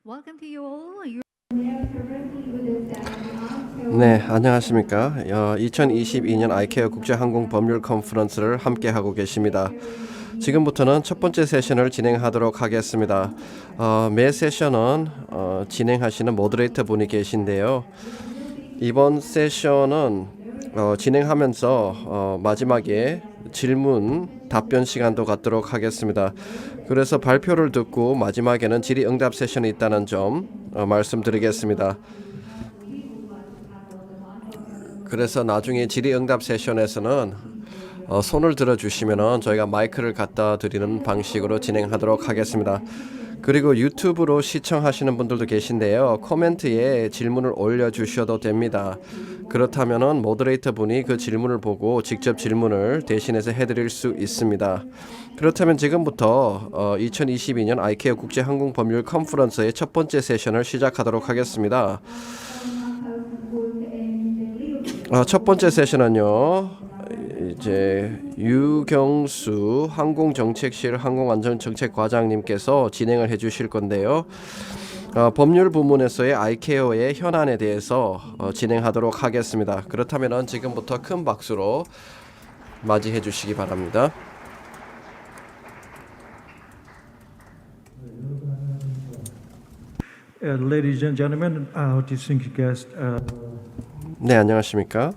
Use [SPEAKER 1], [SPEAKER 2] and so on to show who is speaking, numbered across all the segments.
[SPEAKER 1] Welcome to you all.
[SPEAKER 2] 네, 안녕하십니까. 2022년 아이케어 국제항공 법률 컨퍼런스를 함께하고 계십니다. 지금부터는 첫 번째 세션을 진행하도록 하겠습니다. 매 세션은 진행하시는 모더레이터 분이 계신데요. 이번 세션은 진행하면서 마지막에 질문 답변 시간도 갖도록 하겠습니다. 그래서 발표를 듣고 마지막에는 질의응답 세션이 있다는 점 말씀드리겠습니다. 그래서 나중에 질의응답 세션에서는 손을 들어주시면은 저희가 마이크를 갖다 드리는 방식으로 진행하도록 하겠습니다. 그리고 유튜브로 시청하시는 분들도 계신데요. 코멘트에 질문을 올려주셔도 됩니다. 그렇다면은 모더레이터 분이 그 질문을 보고 직접 질문을 대신해서 해드릴 수 있습니다. 그렇다면 지금부터 2022년 아이케어 국제항공법률 컨퍼런스의 첫 번째 세션을 시작하도록 하겠습니다. 첫 번째 세션은요. 이제 유경수 항공정책실 항공안전정책과장님께서 진행을 해주실 건데요. 법률 부문에서의 아이케어의 현안에 대해서 진행하도록 하겠습니다. 그렇다면 지금부터 큰 박수로 맞이해 주시기 바랍니다.
[SPEAKER 3] Ladies and gentlemen, distinguished guests.
[SPEAKER 2] 네, 안녕하십니까?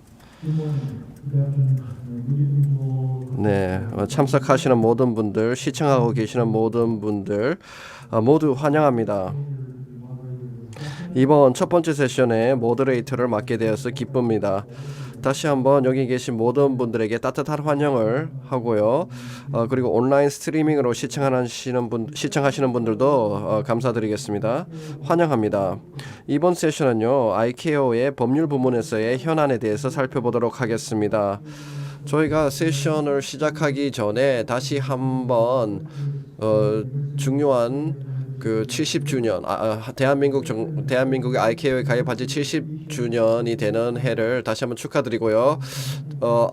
[SPEAKER 2] 네, 참석하시는 모든 분들, 시청하고 계시는 모든 분들 모두 환영합니다. 이번 첫 번째 세션에 모더레이터를 맡게 되어서 기쁩니다. 다시 한번 여기 계신 모든 분들에게 따뜻한 환영을 하고요. 그리고 온라인 스트리밍으로 시청하시는 분들도 감사드리겠습니다. 환영합니다. 이번 세션은요, 아이케어의 법률 부문에서의 현안에 대해서 살펴보도록 하겠습니다. 저희가 세션을 시작하기 전에 다시 한번 중요한 그 70주년 대한민국의 아이케어에 가입한 지 70주년이 되는 해를 다시 한번 축하드리고요.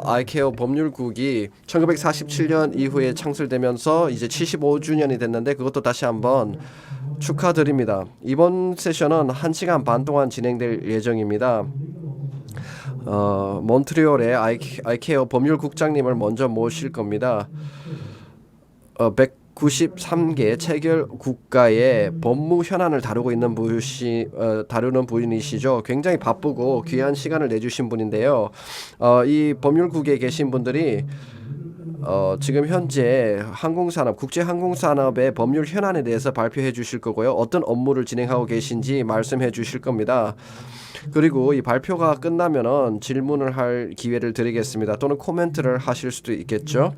[SPEAKER 2] 아이케어 법률국이 1947년 이후에 창설되면서 이제 75주년이 됐는데 그것도 다시 한번 축하드립니다. 이번 세션은 1시간 반 동안 진행될 예정입니다. 몬트리올의 아이케어 법률국장님을 먼저 모실 겁니다. 193개 체결 국가의 법무 현안을 다루는 분이시죠. 굉장히 바쁘고 귀한 시간을 내주신 분인데요. 이 법률국에 계신 분들이 지금 현재 항공산업, 국제항공산업의 법률 현안에 대해서 발표해 주실 거고요. 어떤 업무를 진행하고 계신지 말씀해 주실 겁니다. 그리고 이 발표가 끝나면은 질문을 할 기회를 드리겠습니다. 또는 코멘트를 하실 수도 있겠죠.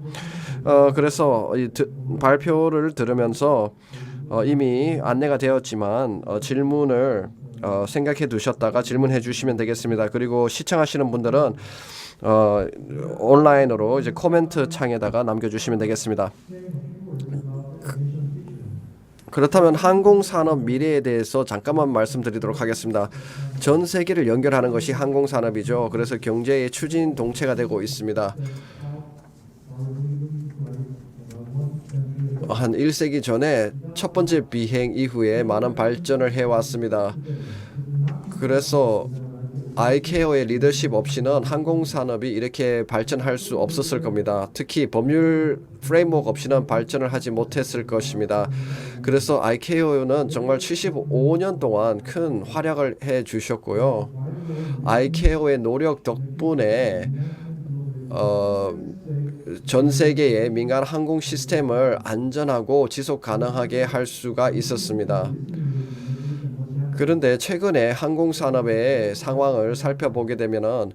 [SPEAKER 2] 그래서 발표를 들으면서 이미 안내가 되었지만 질문을 생각해 두셨다가 질문해 주시면 되겠습니다. 그리고 시청하시는 분들은 온라인으로 이제 코멘트 창에다가 남겨주시면 되겠습니다. 그렇다면 항공산업 미래에 대해서 잠깐만 말씀드리도록 하겠습니다. 전 세계를 연결하는 것이 항공산업이죠. 그래서 경제의 추진 동체가 되고 있습니다. 한 1세기 전에 첫 번째 비행 이후에 많은 발전을 해왔습니다. 그래서 아이케어의 리더십 없이는 항공산업이 이렇게 발전할 수 없었을 겁니다. 특히 법률 프레임워크 없이는 발전을 하지 못했을 것입니다. 그래서 아이케어는 정말 75년 동안 큰 활약을 해 주셨고요. 아이케어의 노력 덕분에 전 세계의 민간 항공 시스템을 안전하고 지속 가능하게 할 수가 있었습니다. 그런데 최근에 항공산업의 상황을 살펴보게 되면은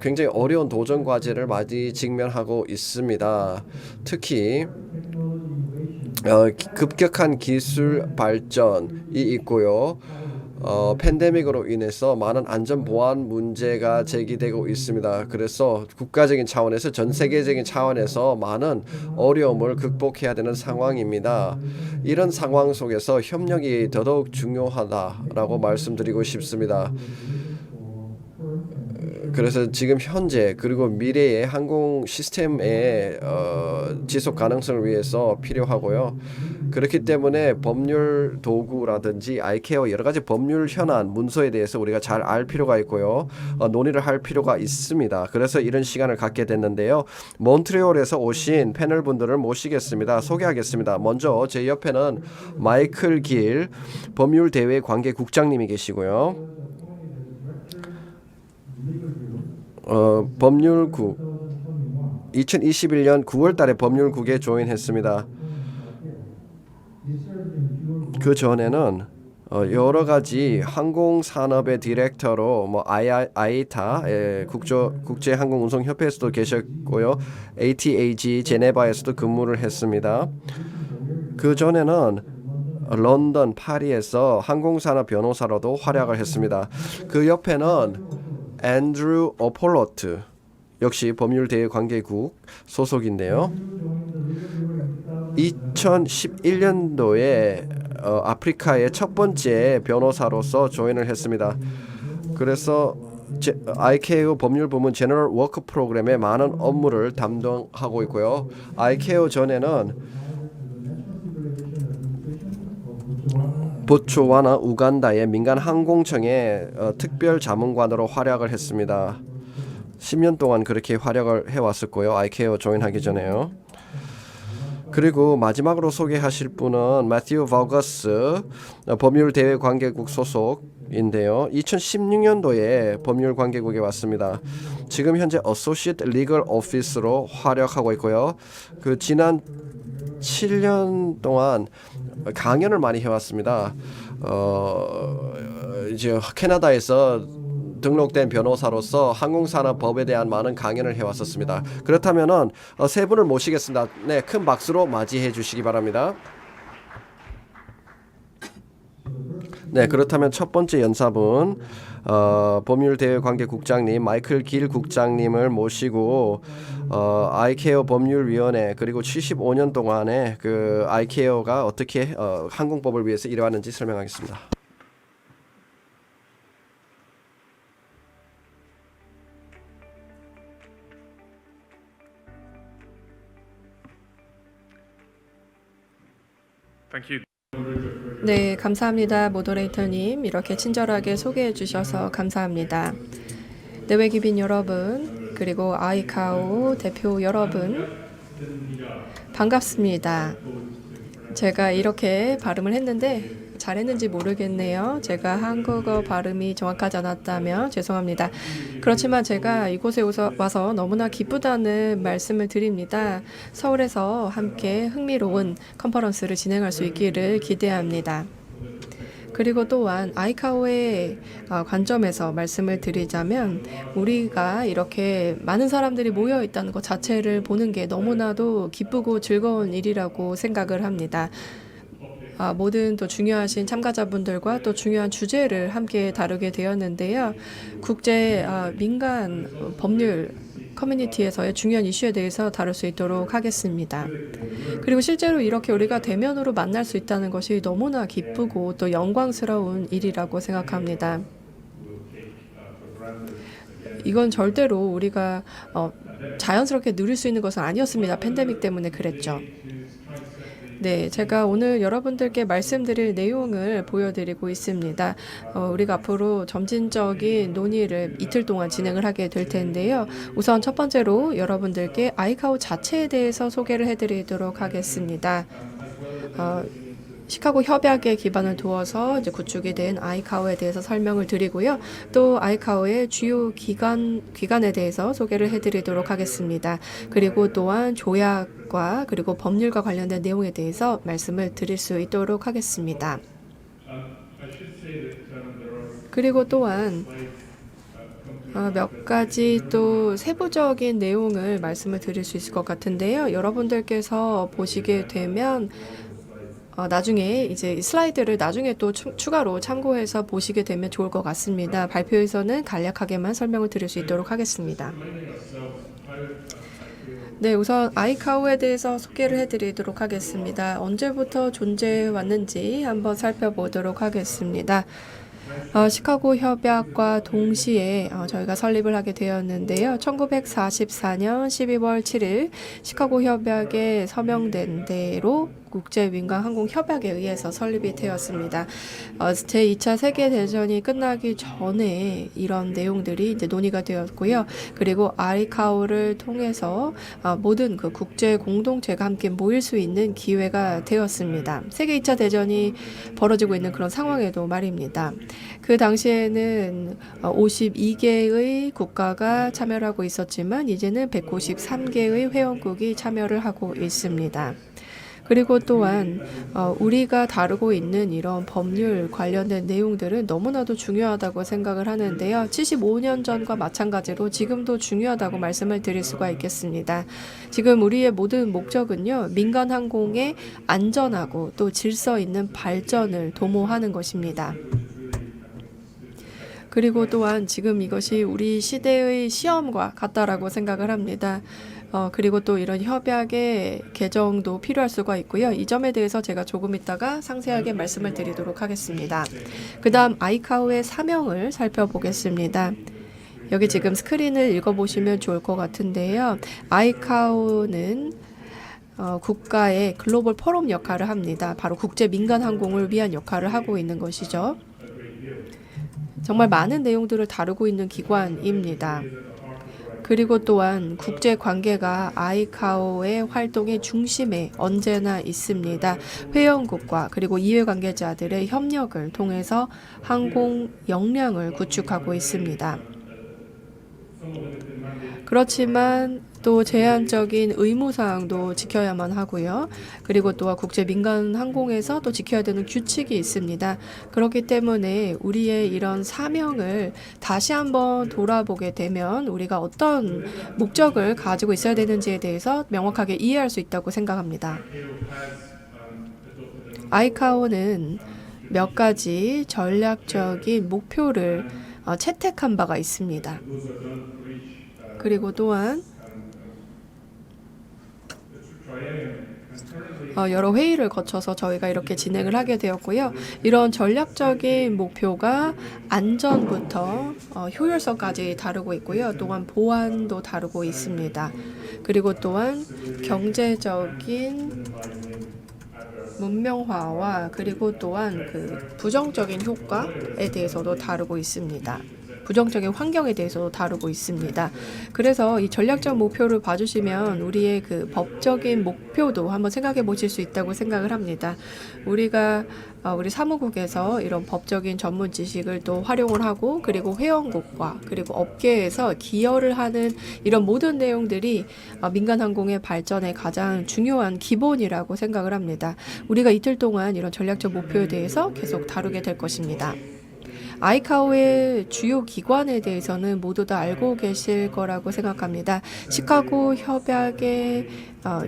[SPEAKER 2] 굉장히 어려운 도전 과제를 많이 직면하고 있습니다. 특히 급격한 기술 발전이 있고요. 팬데믹으로 인해서 많은 안전 보안 문제가 제기되고 있습니다. 그래서 국가적인 차원에서 전 세계적인 차원에서 많은 어려움을 극복해야 되는 상황입니다. 이런 상황 속에서 협력이 더더욱 중요하다라고 말씀드리고 싶습니다. 그래서 지금 현재 그리고 미래의 항공 시스템의 지속 가능성을 위해서 필요하고요. 그렇기 때문에 법률 도구라든지 아이케어 여러 가지 법률 현안 문서에 대해서 우리가 잘 알 필요가 있고요. 논의를 할 필요가 있습니다. 그래서 이런 시간을 갖게 됐는데요. 몬트리올에서 오신 패널 분들을 모시겠습니다. 소개하겠습니다. 먼저 제 옆에는 마이클 길 법률대외 관계국장님이 계시고요. 법률국 2021년 9월 달에 법률국에 조인했습니다. 그 전에는 여러 가지 항공 산업의 디렉터로 뭐 아이타 국제 항공 운송 협회에서도 계셨고요. ATAG 제네바에서도 근무를 했습니다. 그 전에는 런던, 파리에서 항공산업 변호사로도 활약을 했습니다. 그 옆에는 앤드루 오폴로트 역시 법률대외관계국 소속인데요. 2011년도에 아프리카의 첫 번째 변호사로서 조인을 했습니다. 그래서 아이케오 법률부문 제너럴 워크 프로그램의 많은 업무를 담당하고 있고요. 아이케오 전에는 보츠와나 우간다의 민간 항공청의 특별 자문관으로 활약을 했습니다. 10년 동안 그렇게 활약을 해왔었고요. 아이케오 조인하기 전에요. 그리고 마지막으로 소개하실 분은 매튜 버거스 법률대외관계국 소속인데요. 2016년도에 법률관계국에 왔습니다. 지금 현재 어소시에이트 리걸 오피스로 활약하고 있고요. 그 지난 7년 동안 강연을 많이 해왔습니다. 이제 캐나다에서 등록된 변호사로서 항공산업법에 대한 많은 강연을 해왔었습니다. 그렇다면은 세 분을 모시겠습니다. 네, 큰 박수로 맞이해 주시기 바랍니다. 네, 그렇다면 첫 번째 연사분 법률대외관계국장님 마이클 길 국장님을 모시고 아이케어 법률위원회 그리고 75년 동안에 그 아이케어가 어떻게 항공법을 위해서 일해왔는지 설명하겠습니다.
[SPEAKER 1] 네, 감사합니다. 모더레이터님 이렇게 친절하게 소개해 주셔서 감사합니다. 내외기빈 여러분 그리고 아이카오 대표 여러분 반갑습니다. 제가 이렇게 발음을 했는데 잘했는지 모르겠네요. 제가 한국어 발음이 정확하지 않았다면 죄송합니다. 그렇지만 제가 이곳에 와서 너무나 기쁘다는 말씀을 드립니다. 서울에서 함께 흥미로운 컨퍼런스를 진행할 수 있기를 기대합니다. 그리고 또한 아이카오의 관점에서 말씀을 드리자면 우리가 이렇게 많은 사람들이 모여 있다는 것 자체를 보는 게 너무나도 기쁘고 즐거운 일이라고 생각을 합니다. 모든 또 중요하신 참가자분들과 또 중요한 주제를 함께 다루게 되었는데요. 국제 민간 법률 커뮤니티에서의 중요한 이슈에 대해서 다룰 수 있도록 하겠습니다. 그리고 실제로 이렇게 우리가 대면으로 만날 수 있다는 것이 너무나 기쁘고 또 영광스러운 일이라고 생각합니다. 이건 절대로 우리가 자연스럽게 누릴 수 있는 것은 아니었습니다. 팬데믹 때문에 그랬죠. 네, 제가 오늘 여러분들께 말씀드릴 내용을 보여드리고 있습니다. 우리가 앞으로 점진적인 논의를 이틀 동안 진행을 하게 될 텐데요. 우선 첫 번째로 여러분들께 아이카오 자체에 대해서 소개를 해드리도록 하겠습니다. 시카고 협약에 기반을 두어서 이제 구축이 된 아이카오에 대해서 설명을 드리고요. 또 아이카오의 주요 기관에 대해서 소개를 해드리도록 하겠습니다. 그리고 또한 조약과 그리고 법률과 관련된 내용에 대해서 말씀을 드릴 수 있도록 하겠습니다. 그리고 또한 몇 가지 또 세부적인 내용을 말씀을 드릴 수 있을 것 같은데요. 여러분들께서 보시게 되면 나중에 이제 슬라이드를 나중에 또 추가로 참고해서 보시게 되면 좋을 것 같습니다. 발표에서는 간략하게만 설명을 드릴 수 있도록 하겠습니다. 네, 우선 아이카오에 대해서 소개를 해드리도록 하겠습니다. 언제부터 존재해 왔는지 한번 살펴보도록 하겠습니다. 시카고 협약과 동시에 저희가 설립을 하게 되었는데요. 1944년 12월 7일 시카고 협약에 서명된 대로 국제민간항공협약에 의해서 설립이 되었습니다. 제2차 세계대전이 끝나기 전에 이런 내용들이 이제 논의가 되었고요. 그리고 아이카오를 통해서 모든 그 국제 공동체가 함께 모일 수 있는 기회가 되었습니다. 세계 2차 대전이 벌어지고 있는 그런 상황에도 말입니다. 그 당시에는 52개의 국가가 참여를 하고 있었지만 이제는 193개의 회원국이 참여를 하고 있습니다. 그리고 또한 우리가 다루고 있는 이런 법률 관련된 내용들은 너무나도 중요하다고 생각을 하는데요. 75년 전과 마찬가지로 지금도 중요하다고 말씀을 드릴 수가 있겠습니다. 지금 우리의 모든 목적은요. 민간 항공의 안전하고 또 질서 있는 발전을 도모하는 것입니다. 그리고 또한 지금 이것이 우리 시대의 시험과 같다라고 생각을 합니다. 그리고 또 이런 협약의 개정도 필요할 수가 있고요. 이 점에 대해서 제가 조금 있다가 상세하게 말씀을 드리도록 하겠습니다. 그 다음 아이카오의 사명을 살펴보겠습니다. 여기 지금 스크린을 읽어보시면 좋을 것 같은데요. 아이카오는 국가의 글로벌 포럼 역할을 합니다. 바로 국제 민간 항공을 위한 역할을 하고 있는 것이죠. 정말 많은 내용들을 다루고 있는 기관입니다. 그리고 또한 국제 관계가 아이카오의 활동의 중심에 언제나 있습니다. 회원국과 그리고 이해 관계자들의 협력을 통해서 항공 역량을 구축하고 있습니다. 그렇지만 또 제한적인 의무사항도 지켜야만 하고요. 그리고 또 국제 민간 항공에서 또 지켜야 되는 규칙이 있습니다. 그렇기 때문에 우리의 이런 사명을 다시 한번 돌아보게 되면 우리가 어떤 목적을 가지고 있어야 되는지에 대해서 명확하게 이해할 수 있다고 생각합니다. 아이카오는 몇 가지 전략적인 목표를 채택한 바가 있습니다. 그리고 또한 여러 회의를 거쳐서 저희가 이렇게 진행을 하게 되었고요. 이런 전략적인 목표가 안전부터 효율성까지 다루고 있고요. 또한 보안도 다루고 있습니다. 그리고 또한 경제적인 문명화와 그리고 또한 그 부정적인 효과에 대해서도 다루고 있습니다. 부정적인 환경에 대해서도 다루고 있습니다. 그래서 이 전략적 목표를 봐주시면 우리의 그 법적인 목표도 한번 생각해 보실 수 있다고 생각을 합니다. 우리가 우리 사무국에서 이런 법적인 전문 지식을 또 활용을 하고 그리고 회원국과 그리고 업계에서 기여를 하는 이런 모든 내용들이 민간 항공의 발전에 가장 중요한 기본이라고 생각을 합니다. 우리가 이틀 동안 이런 전략적 목표에 대해서 계속 다루게 될 것입니다. 아이카오의 주요 기관에 대해서는 모두 다 알고 계실 거라고 생각합니다. 시카고 협약에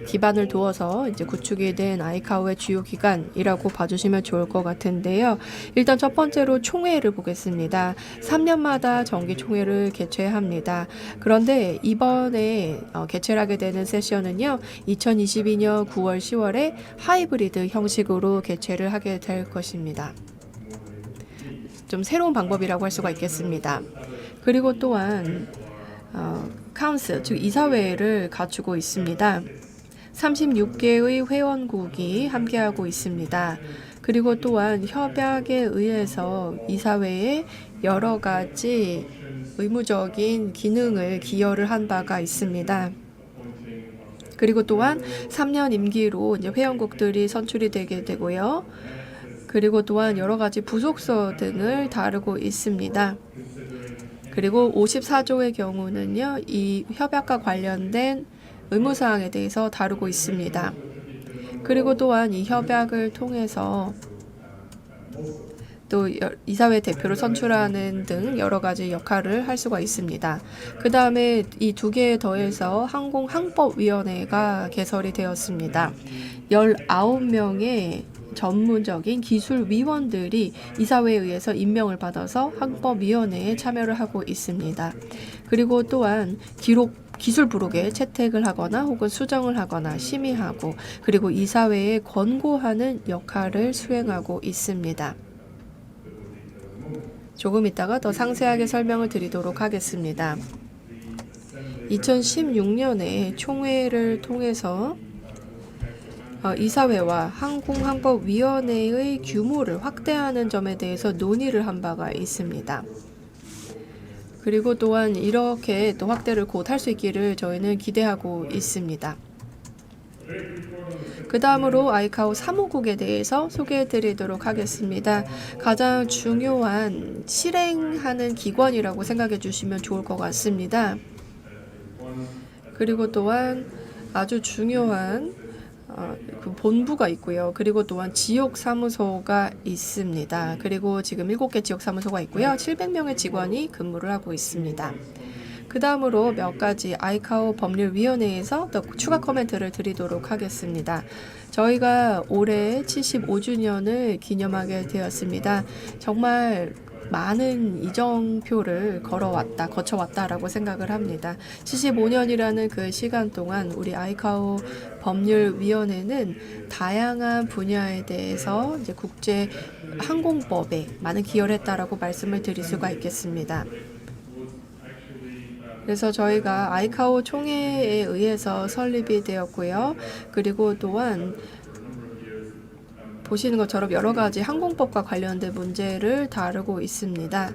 [SPEAKER 1] 기반을 두어서 이제 구축이 된 아이카오의 주요 기관이라고 봐주시면 좋을 것 같은데요. 일단 첫 번째로 총회를 보겠습니다. 3년마다 정기 총회를 개최합니다. 그런데 이번에 개최를 하게 되는 세션은요. 2022년 9월 10월에 하이브리드 형식으로 개최를 하게 될 것입니다. 좀 새로운 방법이라고 할 수가 있겠습니다. 그리고 또한 카운슬, 즉 이사회를 갖추고 있습니다. 36개의 회원국이 함께하고 있습니다. 그리고 또한 협약에 의해서 이사회에 여러 가지 의무적인 기능을 기여를 한 바가 있습니다. 그리고 또한 3년 임기로 이제 회원국들이 선출이 되게 되고요. 그리고 또한 여러 가지 부속서 등을 다루고 있습니다. 그리고 54조의 경우는요, 이 협약과 관련된 의무사항에 대해서 다루고 있습니다. 그리고 또한 이 협약을 통해서 또 이사회 대표를 선출하는 등 여러 가지 역할을 할 수가 있습니다. 그 다음에 이 두 개에 더해서 항공항법위원회가 개설이 되었습니다. 19명의 전문적인 기술위원들이 이사회에 의해서 임명을 받아서 항법위원회에 참여를 하고 있습니다. 그리고 또한 기술 부록에 채택을 하거나 혹은 수정을 하거나 심의하고 그리고 이사회에 권고하는 역할을 수행하고 있습니다. 조금 이따가 더 상세하게 설명을 드리도록 하겠습니다. 2016년에 총회를 통해서 이사회와 항공항법위원회의 규모를 확대하는 점에 대해서 논의를 한 바가 있습니다. 그리고 또한 이렇게 또 확대를 곧 할 수 있기를 저희는 기대하고 있습니다. 그 다음으로 아이카오 사무국에 대해서 소개해 드리도록 하겠습니다. 가장 중요한 실행하는 기관이라고 생각해 주시면 좋을 것 같습니다. 그리고 또한 아주 중요한 그 본부가 있고요. 그리고 또한 지역 사무소가 있습니다. 그리고 지금 7개 지역 사무소가 있고요. 700명의 직원이 근무를 하고 있습니다. 그 다음으로 몇 가지 아이카오 법률위원회에서 더 추가 코멘트를 드리도록 하겠습니다. 저희가 올해 75주년을 기념하게 되었습니다. 정말 많은 이정표를 거쳐왔다라고 생각을 합니다. 75년이라는 그 시간 동안 우리 아이카오 법률위원회는 다양한 분야에 대해서 이제 국제 항공법에 많은 기여를 했다라고 말씀을 드릴 수가 있겠습니다. 그래서 저희가 아이카오 총회에 의해서 설립이 되었고요. 그리고 또한 보시는 것처럼 여러 가지 항공법과 관련된 문제를 다루고 있습니다.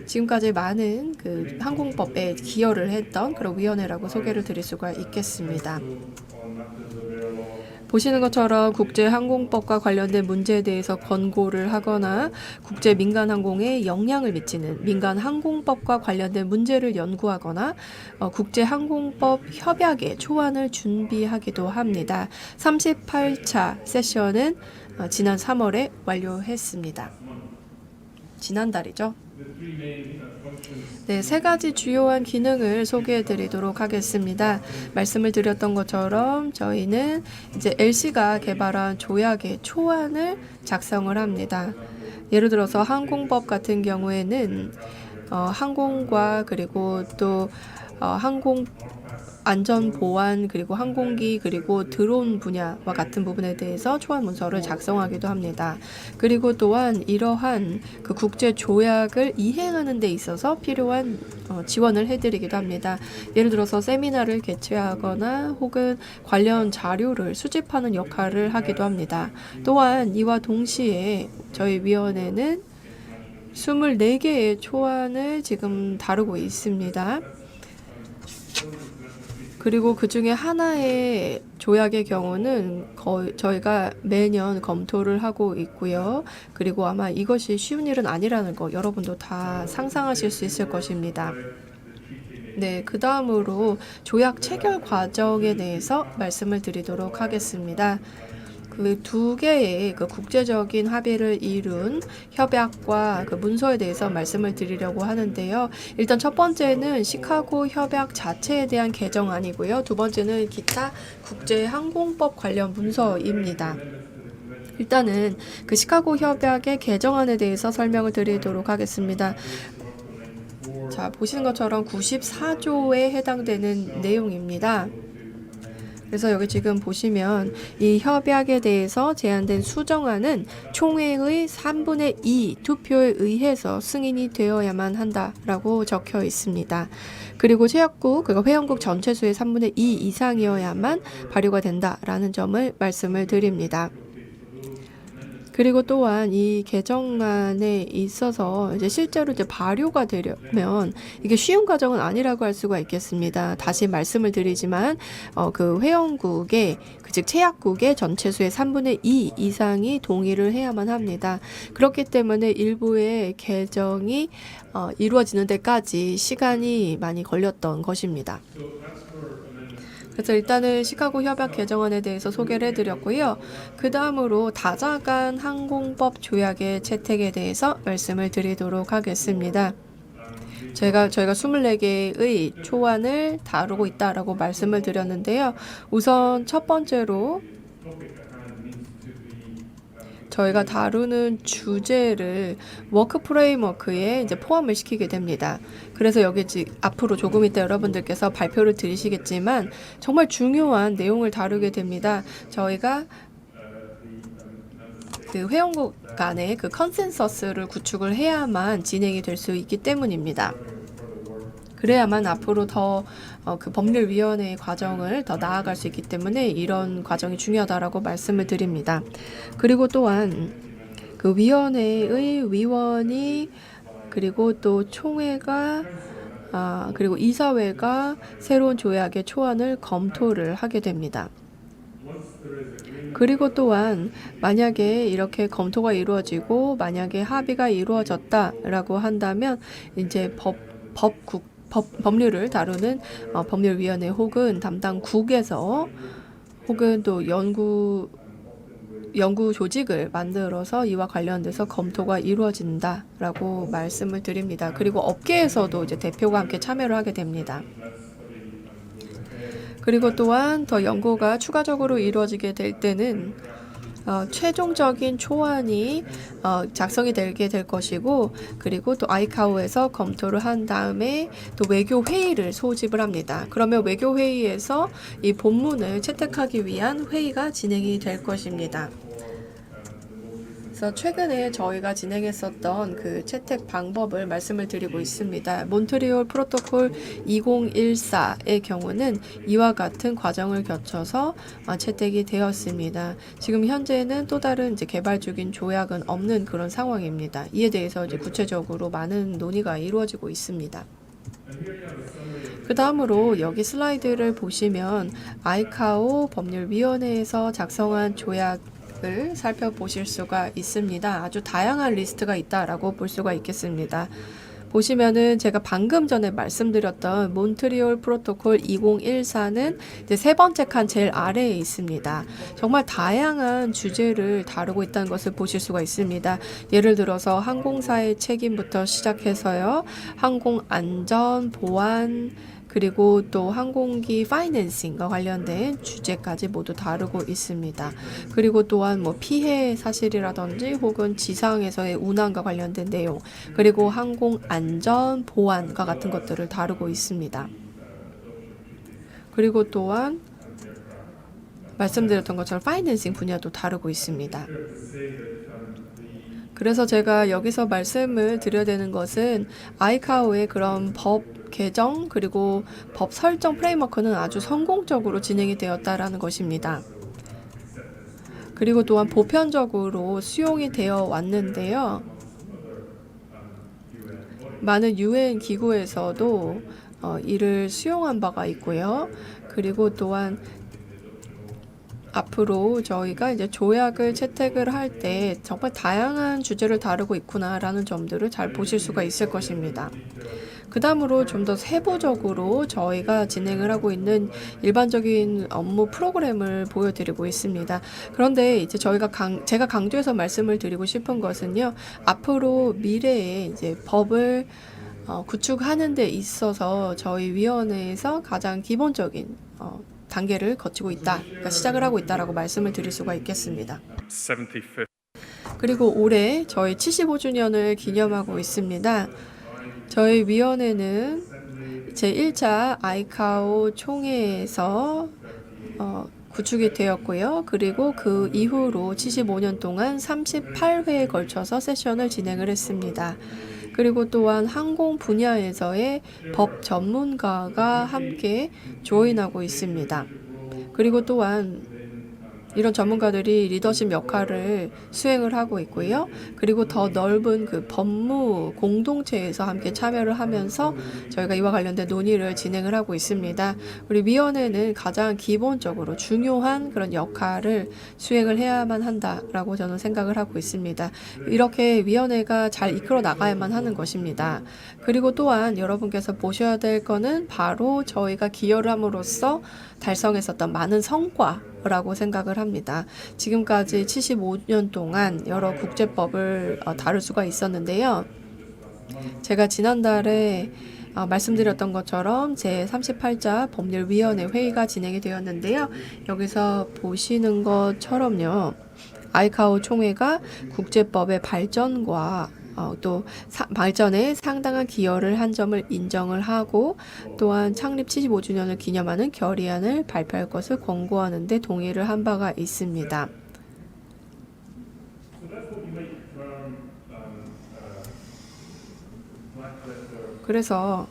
[SPEAKER 1] 지금까지 많은 그 항공법에 기여를 했던 그런 위원회라고 소개를 드릴 수가 있겠습니다. 보시는 것처럼 국제 항공법과 관련된 문제에 대해서 권고를 하거나 국제 민간 항공에 영향을 미치는 민간 항공법과 관련된 문제를 연구하거나 국제 항공법 협약의 초안을 준비하기도 합니다. 38차 세션은 지난 3월에 완료했습니다. 지난달이죠. 네, 세 가지 주요한 기능을 소개해 드리도록 하겠습니다. 말씀을 드렸던 것처럼 저희는 이제 LC가 개발한 조약의 초안을 작성을 합니다. 예를 들어서 항공법 같은 경우에는 항공과 그리고 또 항공 안전 보안 그리고 항공기 그리고 드론 분야와 같은 부분에 대해서 초안 문서를 작성하기도 합니다. 그리고 또한 이러한 그 국제 조약을 이행하는 데 있어서 필요한 지원을 해드리기도 합니다. 예를 들어서 세미나를 개최하거나 혹은 관련 자료를 수집하는 역할을 하기도 합니다. 또한 이와 동시에 저희 위원회는 24개의 초안을 지금 다루고 있습니다. 그리고 그 중에 하나의 조약의 경우는 저희가 매년 검토를 하고 있고요. 그리고 아마 이것이 쉬운 일은 아니라는 거 여러분도 다 상상하실 수 있을 것입니다. 네, 그 다음으로 조약 체결 과정에 대해서 말씀을 드리도록 하겠습니다. 그 두 개의 그 국제적인 합의를 이룬 협약과 그 문서에 대해서 말씀을 드리려고 하는데요. 일단 첫 번째는 시카고 협약 자체에 대한 개정안이고요. 두 번째는 기타 국제 항공법 관련 문서입니다. 일단은 그 시카고 협약의 개정안에 대해서 설명을 드리도록 하겠습니다. 자, 보시는 것처럼 94조에 해당되는 내용입니다. 그래서 여기 지금 보시면 이 협약에 대해서 제안된 수정안은 총회의 3분의 2 투표에 의해서 승인이 되어야만 한다라고 적혀 있습니다. 그리고 회원국 전체 수의 3분의 2 이상이어야만 발효가 된다라는 점을 말씀을 드립니다. 그리고 또한 이 개정안에 있어서 이제 실제로 이제 발효가 되려면 이게 쉬운 과정은 아니라고 할 수가 있겠습니다. 다시 말씀을 드리지만 그 회원국의 즉 체약국의 전체 수의 3분의 2 이상이 동의를 해야만 합니다. 그렇기 때문에 일부의 개정이 이루어지는 데까지 시간이 많이 걸렸던 것입니다. 그래서 일단은 시카고 협약 개정안에 대해서 소개를 해드렸고요. 그 다음으로 다자간 항공법 조약의 채택에 대해서 말씀을 드리도록 하겠습니다. 저희가 24개의 초안을 다루고 있다라고 말씀을 드렸는데요. 우선 첫 번째로 저희가 다루는 주제를 워크 프레임워크에 이제 포함을 시키게 됩니다. 그래서 여기 앞으로 조금 이따 여러분들께서 발표를 들으시겠지만 정말 중요한 내용을 다루게 됩니다. 저희가 그 회원국 간의 그 컨센서스를 구축을 해야만 진행이 될 수 있기 때문입니다. 그래야만 앞으로 더 그 법률위원회의 과정을 더 나아갈 수 있기 때문에 이런 과정이 중요하다라고 말씀을 드립니다. 그리고 또한 그 위원회의 위원이 그리고 또 총회가 그리고 이사회가 새로운 조약의 초안을 검토를 하게 됩니다. 그리고 또한 만약에 이렇게 검토가 이루어지고 만약에 합의가 이루어졌다라고 한다면 이제 법률을 다루는 법률위원회 혹은 담당국에서 혹은 또 연구 조직을 만들어서 이와 관련돼서 검토가 이루어진다라고 말씀을 드립니다. 그리고 업계에서도 이제 대표가 함께 참여를 하게 됩니다. 그리고 또한 더 연구가 추가적으로 이루어지게 될 때는 최종적인 초안이 작성이 되게 될 것이고 그리고 또 아이카오에서 검토를 한 다음에 또 외교 회의를 소집을 합니다. 그러면 외교 회의에서 이 본문을 채택하기 위한 회의가 진행이 될 것입니다. 그래서 최근에 저희가 진행했었던 그 채택 방법을 말씀을 드리고 있습니다. 몬트리올 프로토콜 2014의 경우는 이와 같은 과정을 거쳐서 채택이 되었습니다. 지금 현재는 또 다른 이제 개발 중인 조약은 없는 그런 상황입니다. 이에 대해서 이제 구체적으로 많은 논의가 이루어지고 있습니다. 그 다음으로 여기 슬라이드를 보시면 아이카오 법률위원회에서 작성한 조약을 살펴보실 수가 있습니다. 아주 다양한 리스트가 있다라고 볼 수가 있겠습니다. 보시면은 제가 방금 전에 말씀드렸던 몬트리올 프로토콜 2014는 이제 세 번째 칸 제일 아래에 있습니다. 정말 다양한 주제를 다루고 있다는 것을 보실 수가 있습니다. 예를 들어서 항공사의 책임부터 시작해서요. 항공 안전, 보안, 그리고 또 항공기 파이낸싱과 관련된 주제까지 모두 다루고 있습니다. 그리고 또한 뭐 피해 사실이라든지 혹은 지상에서의 운항과 관련된 내용, 그리고 항공 안전, 보안과 같은 것들을 다루고 있습니다. 그리고 또한 말씀드렸던 것처럼 파이낸싱 분야도 다루고 있습니다. 그래서 제가 여기서 말씀을 드려야 되는 것은 아이카오의 그런 법 개정 그리고 법 설정 프레임워크는 아주 성공적으로 진행이 되었다라는 것입니다. 그리고 또한 보편적으로 수용이 되어 왔는데요. 많은 유엔 기구에서도 이를 수용한 바가 있고요. 그리고 또한 앞으로 저희가 이제 조약을 채택을 할 때 정말 다양한 주제를 다루고 있구나라는 점들을 잘 보실 수가 있을 것입니다. 그 다음으로 좀 더 세부적으로 저희가 진행을 하고 있는 일반적인 업무 프로그램을 보여드리고 있습니다. 그런데 이제 제가 강조해서 말씀을 드리고 싶은 것은요. 앞으로 미래에 이제 법을 구축하는 데 있어서 저희 위원회에서 가장 기본적인 단계를 거치고 있다, 그러니까 시작을 하고 있다라고 말씀을 드릴 수가 있겠습니다.
[SPEAKER 4] 75th.
[SPEAKER 1] 그리고 올해 저희 75주년을 기념하고 있습니다. 저희 위원회는 제1차 아이카오 총회에서 구축이 되었고요. 그리고 그 이후로 75년 동안 38회에 걸쳐서 세션을 진행을 했습니다. 그리고 또한 항공 분야에서의 법 전문가가 함께 조인하고 있습니다. 그리고 또한 이런 전문가들이 리더십 역할을 수행을 하고 있고요. 그리고 더 넓은 그 법무 공동체에서 함께 참여를 하면서 저희가 이와 관련된 논의를 진행을 하고 있습니다. 우리 위원회는 가장 기본적으로 중요한 그런 역할을 수행을 해야만 한다라고 저는 생각을 하고 있습니다. 이렇게 위원회가 잘 이끌어 나가야만 하는 것입니다. 그리고 또한 여러분께서 보셔야 될 거는 바로 저희가 기여를 함으로써 달성했었던 많은 성과라고 생각을 합니다. 지금까지 75년 동안 여러 국제법을 다룰 수가 있었는데요. 제가 지난달에 말씀드렸던 것처럼 제38자 법률위원회 회의가 진행이 되었는데요. 여기서 보시는 것처럼요. 아이카오 총회가 국제법의 발전과 또 발전에 상당한 기여를 한 점을 인정을 하고 또한 창립 75주년을 기념하는 결의안을 발표할 것을 권고하는 데 동의를 한 바가 있습니다. 그래서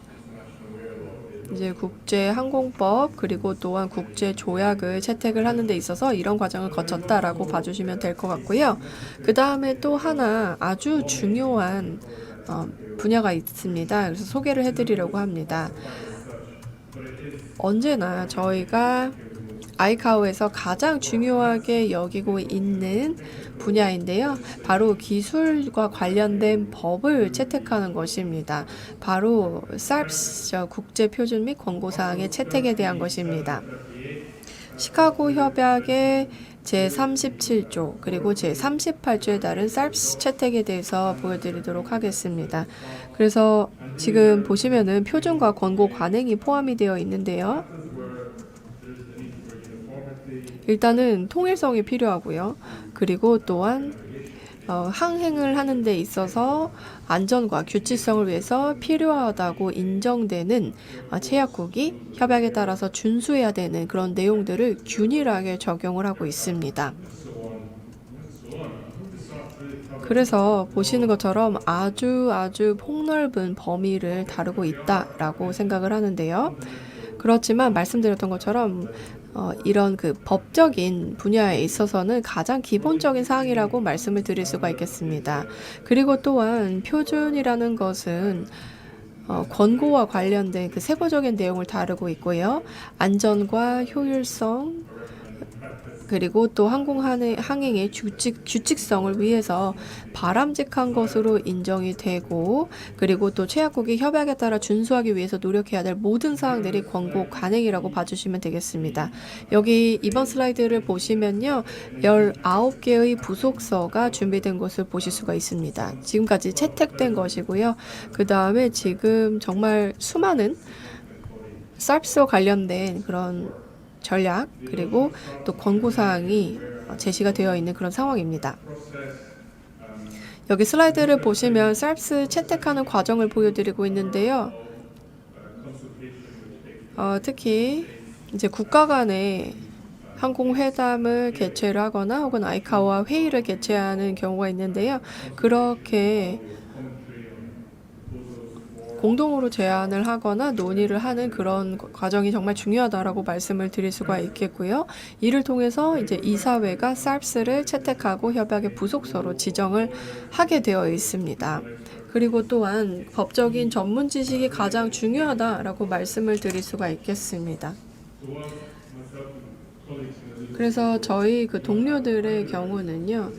[SPEAKER 1] 이제 국제항공법 그리고 또한 국제조약을 채택을 하는 데 있어서 이런 과정을 거쳤다라고 봐주시면 될 것 같고요. 그 다음에 또 하나 아주 중요한 분야가 있습니다. 그래서 소개를 해드리려고 합니다. 언제나 저희가 아이카오에서 가장 중요하게 여기고 있는 분야인데요. 바로 기술과 관련된 법을 채택하는 것입니다. 바로 SARPS, 국제표준 및 권고사항의 채택에 대한 것입니다. 시카고 협약의 제37조 그리고 제38조에 따른 SARPS 채택에 대해서 보여드리도록 하겠습니다. 그래서 지금 보시면은 표준과 권고 관행이 포함이 되어 있는데요. 일단은 통일성이 필요하고요. 그리고 또한 항행을 하는 데 있어서 안전과 규칙성을 위해서 필요하다고 인정되는 체약국이 협약에 따라서 준수해야 되는 그런 내용들을 균일하게 적용을 하고 있습니다. 그래서 보시는 것처럼 아주 폭넓은 범위를 다루고 있다라고 생각을 하는데요. 그렇지만 말씀드렸던 것처럼 이런 그 법적인 분야에 있어서는 가장 기본적인 사항이라고 말씀을 드릴 수가 있겠습니다. 그리고 또한 표준이라는 것은 권고와 관련된 그 세부적인 내용을 다루고 있고요. 안전과 효율성 그리고 또 항행의 규칙성을 위해서 바람직한 것으로 인정이 되고 그리고 또 체약국이 협약에 따라 준수하기 위해서 노력해야 될 모든 사항들이 권고 관행이라고 봐주시면 되겠습니다. 여기 이번 슬라이드를 보시면요. 19개의 부속서가 준비된 것을 보실 수가 있습니다. 지금까지 채택된 것이고요. 그 다음에 지금 정말 수많은 SARPS와 관련된 그런 전략 그리고 또 권고사항이 제시가 되어 있는 그런 상황입니다. 여기 슬라이드를 보시면 SARPS 채택하는 과정을 보여드리고 있는데요. 특히 이제 국가 간의 항공회담을 개최를 하거나 혹은 아이카오와 회의를 개최하는 경우가 있는데요. 그렇게 공동으로 제안을 하거나 논의를 하는 그런 과정이 정말 중요하다라고 말씀을 드릴 수가 있겠고요. 이를 통해서 이제 이사회가 SARPS를 채택하고 협약의 부속서로 지정을 하게 되어 있습니다. 그리고 또한 법적인 전문 지식이 가장 중요하다라고 말씀을 드릴 수가 있겠습니다. 그래서 저희 그 동료들의 경우는요.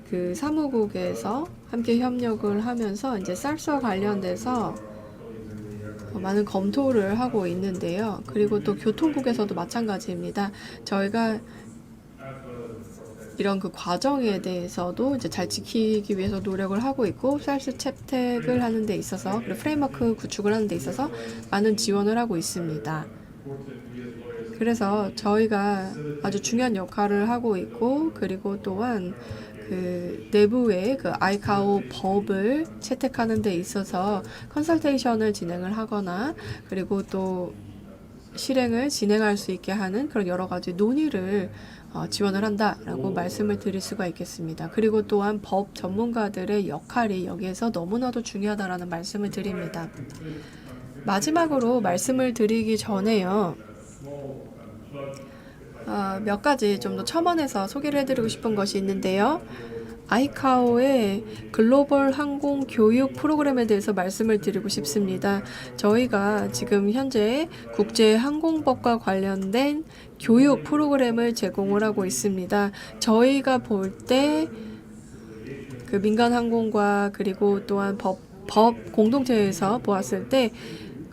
[SPEAKER 1] 그 사무국에서 함께 협력을 하면서 이제 SARPS와 관련돼서 많은 검토를 하고 있는데요. 그리고 또 교통국에서도 마찬가지입니다. 저희가 이런 그 과정에 대해서도 이제 잘 지키기 위해서 노력을 하고 있고 SARPS 채택을 하는 데 있어서 그리고 프레임워크 구축을 하는 데 있어서 많은 지원을 하고 있습니다. 그래서 저희가 아주 중요한 역할을 하고 있고 그리고 또한 그 내부의 그 아이카오 법을 채택하는 데 있어서 컨설테이션을 진행을 하거나 그리고 또 실행을 진행할 수 있게 하는 그런 여러 가지 논의를 지원을 한다라고 말씀을 드릴 수가 있겠습니다. 그리고 또한 법 전문가들의 역할이 여기에서 너무나도 중요하다라는 말씀을 드립니다. 마지막으로 말씀을 드리기 전에요. 몇 가지 좀 더 첨언해서 소개를 해드리고 싶은 것이 있는데요. 아이카오의 글로벌 항공 교육 프로그램에 대해서 말씀을 드리고 싶습니다. 저희가 지금 현재 국제 항공법과 관련된 교육 프로그램을 제공을 하고 있습니다. 저희가 볼 때 그 민간 항공과 그리고 또한 법 공동체에서 보았을 때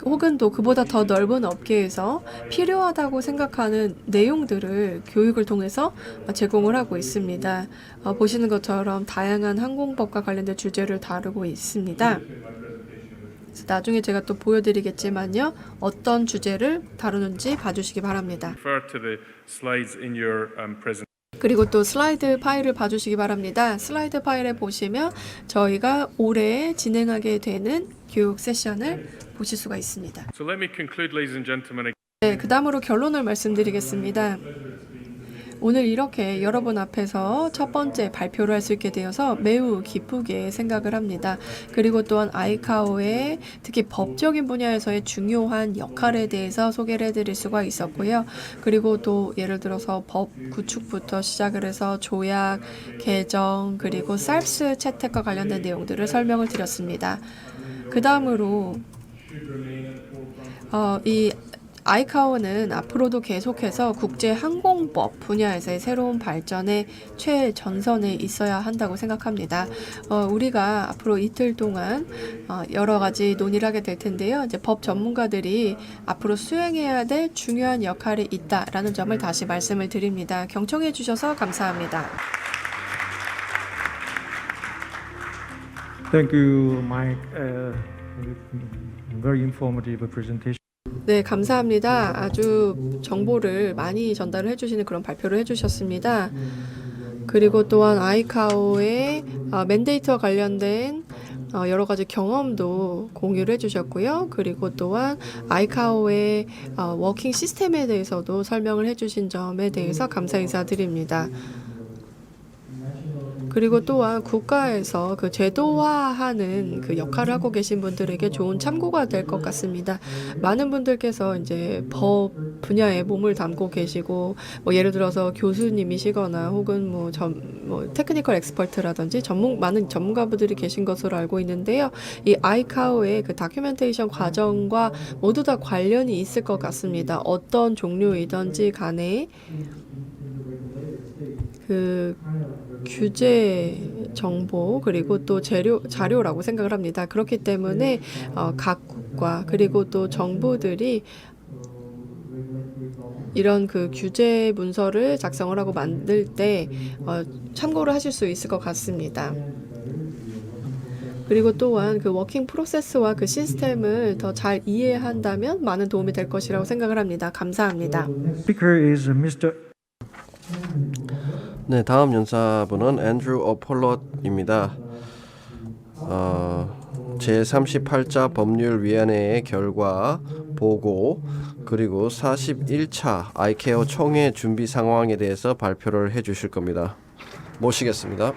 [SPEAKER 1] 혹은 또 그보다 더 넓은 업계에서 필요하다고 생각하는 내용들을 교육을 통해서 제공을 하고 있습니다. 보시는 것처럼 다양한 항공법과 관련된 주제를 다루고 있습니다. 그래서 나중에 제가 또 보여드리겠지만요. 어떤 주제를 다루는지 봐주시기 바랍니다. 그리고 또 슬라이드 파일을 봐주시기 바랍니다. 슬라이드 파일에 보시면 저희가 올해 진행하게 되는 교육 세션을 보실 수가 있습니다.
[SPEAKER 4] So let me conclude, ladies and gentlemen.
[SPEAKER 1] 네, 그 다음으로 결론을 말씀드리겠습니다. 오늘 이렇게 여러분 앞에서 첫 번째 발표를 할 수 있게 되어서 매우 기쁘게 생각을 합니다. 그리고 또한 아이카오의 특히 법적인 분야에서의 중요한 역할에 대해서 소개를 해드릴 수가 있었고요. 그리고 또 예를 들어서 법 구축부터 시작을 해서 조약, 개정, 그리고 SARS 채택과 관련된 내용들을 설명을 드렸습니다. 그 다음으로 이 아이카오는 앞으로도 계속해서 국제항공법 분야에서의 새로운 발전의 최전선에 있어야 한다고 생각합니다. 우리가 앞으로 이틀 동안 여러 가지 논의를 하게 될 텐데요. 이제 법 전문가들이 앞으로 수행해야 될 중요한 역할이 있다라는 점을 다시 말씀을 드립니다. 경청해 주셔서 감사합니다.
[SPEAKER 3] Thank you, Mike. Very informative presentation.
[SPEAKER 1] 네, 감사합니다. 아주 정보를 많이 전달을 해주시는 그런 발표를 해주셨습니다. 그리고 또한 아이카오의 맨데이트와 관련된 여러 가지 경험도 공유를 해주셨고요. 그리고 또한 아이카오의 워킹 시스템에 대해서도 설명을 해주신 점에 대해서 감사 인사드립니다. 그리고 또한 국가에서 그 제도화하는 그 역할을 하고 계신 분들에게 좋은 참고가 될 것 같습니다. 많은 분들께서 이제 법 분야에 몸을 담고 계시고, 뭐 예를 들어서 교수님이시거나 혹은 뭐 테크니컬 엑스퍼트라든지 많은 전문가분들이 계신 것으로 알고 있는데요. 이 아이카오의 그 다큐멘테이션 과정과 모두 다 관련이 있을 것 같습니다. 어떤 종류이든지 간에 그 규제 정보 그리고 또 자료라고 생각을 합니다. 그렇기 때문에 각국과 그리고 또 정부들이 이런 그 규제 문서를 작성을 하고 만들 때 참고를 하실 수 있을 것 같습니다. 그리고 또한 그 워킹 프로세스와 그 시스템을 더 잘 이해한다면 많은 도움이 될 것이라고 생각을 합니다. 감사합니다.
[SPEAKER 3] Speaker is Mr.
[SPEAKER 2] 네, 다음 연사분은 앤드루 어폴롯입니다. 제38자 법률위원회의 결과 보고 그리고 41차 아이케오 총회 준비 상황에 대해서 발표를 해주실 겁니다. 모시겠습니다.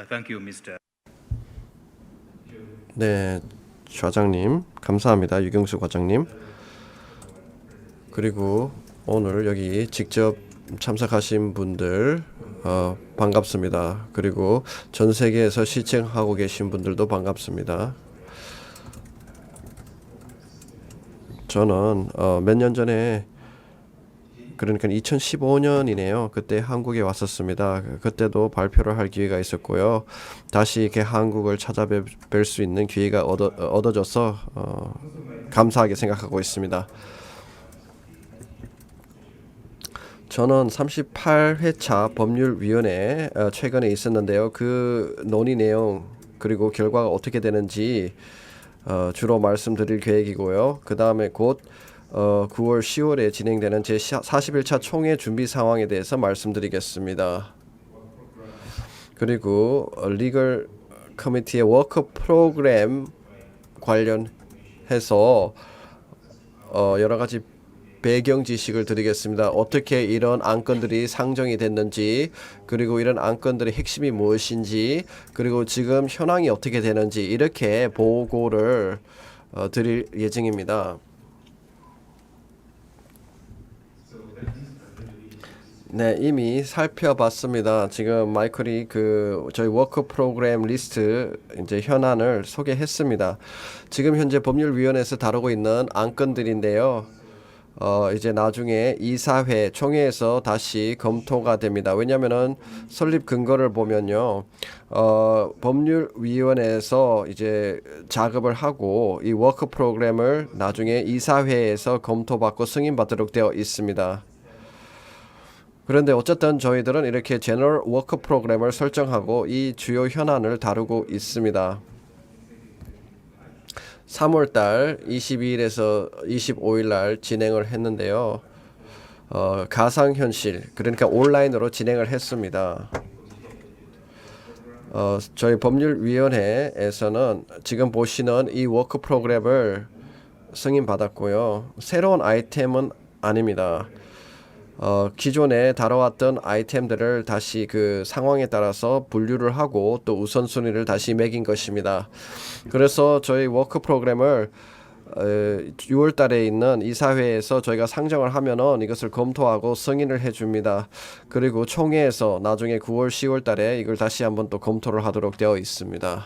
[SPEAKER 4] Thank you, Mr.
[SPEAKER 2] 네, 좌장님 감사합니다. 유경수 과장님. 그리고 오늘 여기 직접 참석하신 분들 반갑습니다. 그리고 전 세계에서 시청하고 계신 분들도 반갑습니다. 저는 몇 년 전에 그러니까 2015년이네요. 그때 한국에 왔었습니다. 그때도 발표를 할 기회가 있었고요. 다시 이렇게 한국을 찾아뵐 수 있는 기회가 얻어져서 감사하게 생각하고 있습니다. 저는 38회차 법률위원회 최근에 있었는데요. 그 논의 내용 그리고 결과가 어떻게 되는지 주로 말씀드릴 계획이고요. 그 다음에 곧 9월 10월에 진행되는 제41차 총회 준비 상황에 대해서 말씀드리겠습니다. 그리고 리걸 커미티의 워크 프로그램 관련해서 여러 가지 배경 지식을 드리겠습니다. 어떻게 이런 안건들이 상정이 됐는지, 그리고 이런 안건들의 핵심이 무엇인지, 그리고 지금 현황이 어떻게 되는지 이렇게 보고를 드릴 예정입니다. 네, 이미 살펴봤습니다. 지금 마이클이 저희 워크 프로그램 리스트 이제 현안을 소개했습니다. 지금 현재 법률위원회에서 다루고 있는 안건들인데요. 이제 나중에 이사회 총회에서 다시 검토가 됩니다. 왜냐하면은 설립 근거를 보면요, 법률위원회에서 이제 작업을 하고 이 워크 프로그램을 나중에 이사회에서 검토받고 승인받도록 되어 있습니다. 그런데 어쨌든 저희들은 이렇게 제너럴 워크 프로그램을 설정하고 이 주요 현안을 다루고 있습니다. 3월달 22일에서 25일 날 진행을 했는데요. 가상현실, 그러니까 온라인으로 진행을 했습니다. 저희 법률위원회에서는 지금 보시는 이 워크 프로그램을 승인받았고요. 새로운 아이템은 아닙니다. 기존에 다뤄왔던 아이템들을 다시 그 상황에 따라서 분류를 하고 또 우선순위를 다시 매긴 것입니다. 그래서 저희 워크 프로그램을 6월 달에 있는 이사회에서 저희가 상정을 하면은 이것을 검토하고 승인을 해줍니다. 그리고 총회에서 나중에 9월, 10월 달에 이걸 다시 한번 또 검토를 하도록 되어 있습니다.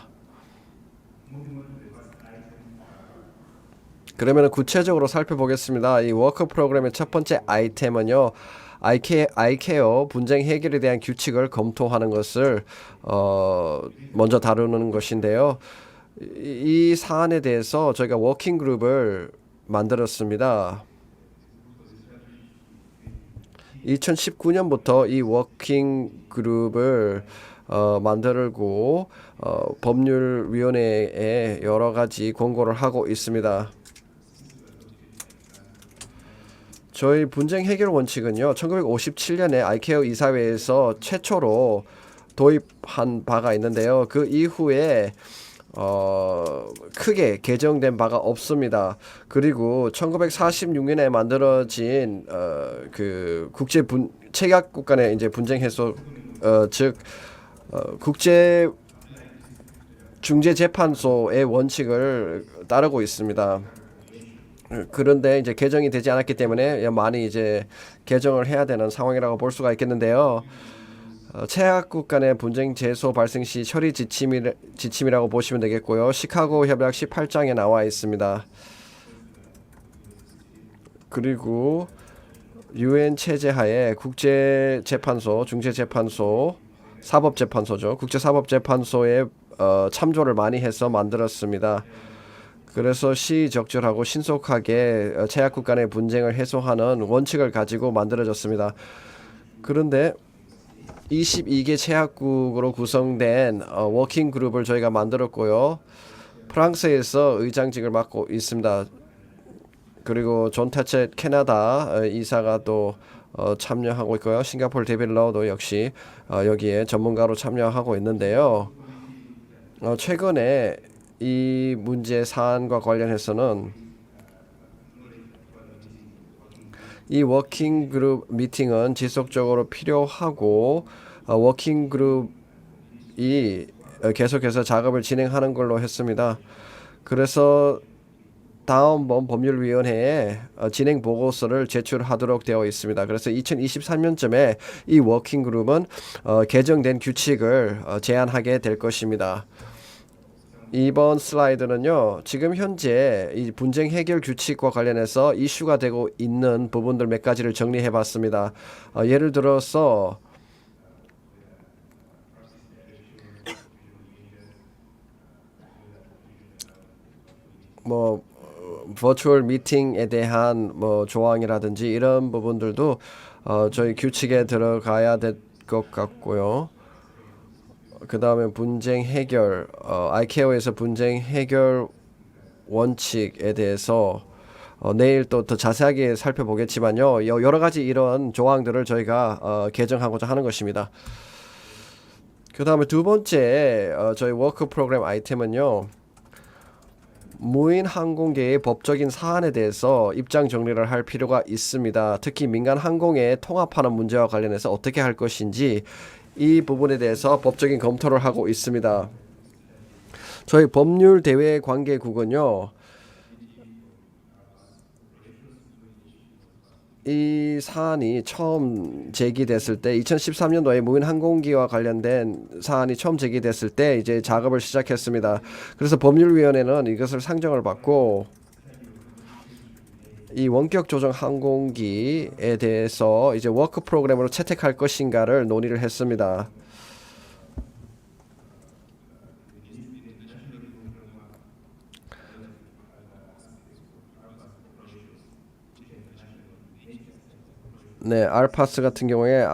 [SPEAKER 2] 그러면 구체적으로 살펴보겠습니다. 이 워크 프로그램의 첫 번째 아이템은요. 아이케어 분쟁 해결에 대한 규칙을 검토하는 것을 먼저 다루는 것인데요. 이 사안에 대해서 저희가 워킹 그룹을 만들었습니다. 2019년부터 이 워킹 그룹을 만들고 법률위원회에 여러 가지 권고를 하고 있습니다. 저희 분쟁 해결 원칙은요. 1957년에 아이케어 이사회에서 최초로 도입한 바가 있는데요. 그 이후에 크게 개정된 바가 없습니다. 그리고 1946년에 만들어진 그 국제 체결국 간의 이제 분쟁 해소 즉 국제 중재 재판소의 원칙을 따르고 있습니다. 그런데 이제 개정이 되지 않았기 때문에 많이 이제 개정을 해야 되는 상황이라고 볼 수가 있겠는데요. 최악국 간의 분쟁 제소 발생 시 처리 지침이라고 보시면 되겠고요. 시카고 협약 18장에 나와 있습니다. 그리고 UN 체제 하에 국제재판소, 중재재판소, 사법재판소죠. 국제사법재판소에 참조를 많이 해서 만들었습니다. 그래서 시적절하고 신속하게 최악국 간의 분쟁을 해소하는 원칙을 가지고 만들어졌습니다. 그런데 22개 최악국으로 구성된 워킹 그룹을 저희가 만들었고요. 프랑스에서 의장직을 맡고 있습니다. 그리고 존 타쳇 캐나다 이사가 또 참여하고 있고요. 싱가포르 데이비드 러도 역시 여기에 전문가로 참여하고 있는데요. 최근에 이 문제 사안과 관련해서는 이 워킹 그룹 미팅은 지속적으로 필요하고 워킹 그룹이 계속해서 작업을 진행하는 걸로 했습니다. 그래서 다음번 법률위원회에 진행 보고서를 제출하도록 되어 있습니다. 그래서 2023년쯤에 이 워킹 그룹은 개정된 규칙을 제안하게 될 것입니다. 이번 슬라이드는요. 지금 현재 이 분쟁 해결 규칙과 관련해서 이슈가 되고 있는 부분들 몇 가지를 정리해 봤습니다. 예를 들어서 버추얼 미팅에 대한 조항이라든지 이런 부분들도 저희 규칙에 들어가야 될 것 같고요. 그 다음에 분쟁 해결, 아이케어에서 분쟁 해결 원칙에 대해서 내일 또 더 자세하게 살펴보겠지만요. 여러 가지 이런 조항들을 저희가 개정하고자 하는 것입니다. 그 다음에 두 번째 저희 워크 프로그램 아이템은요. 무인 항공계의 법적인 사안에 대해서 입장 정리를 할 필요가 있습니다. 특히 민간 항공에 통합하는 문제와 관련해서 어떻게 할 것인지 이 부분에 대해서 법적인 검토를 하고 있습니다. 저희 법률 대외 관계국은요. 이 사안이 처음 제기됐을 때 2013년도에 무인 항공기와 관련된 사안이 처음 제기됐을 때 이제 작업을 시작했습니다. 그래서 법률위원회는 이것을 상정을 받고 이 원격 조정 항공기에 대해서 이제 워크 프로그램으로 채택할 것인가를 논의를 했습니다. 네, 알파스 같은 경우에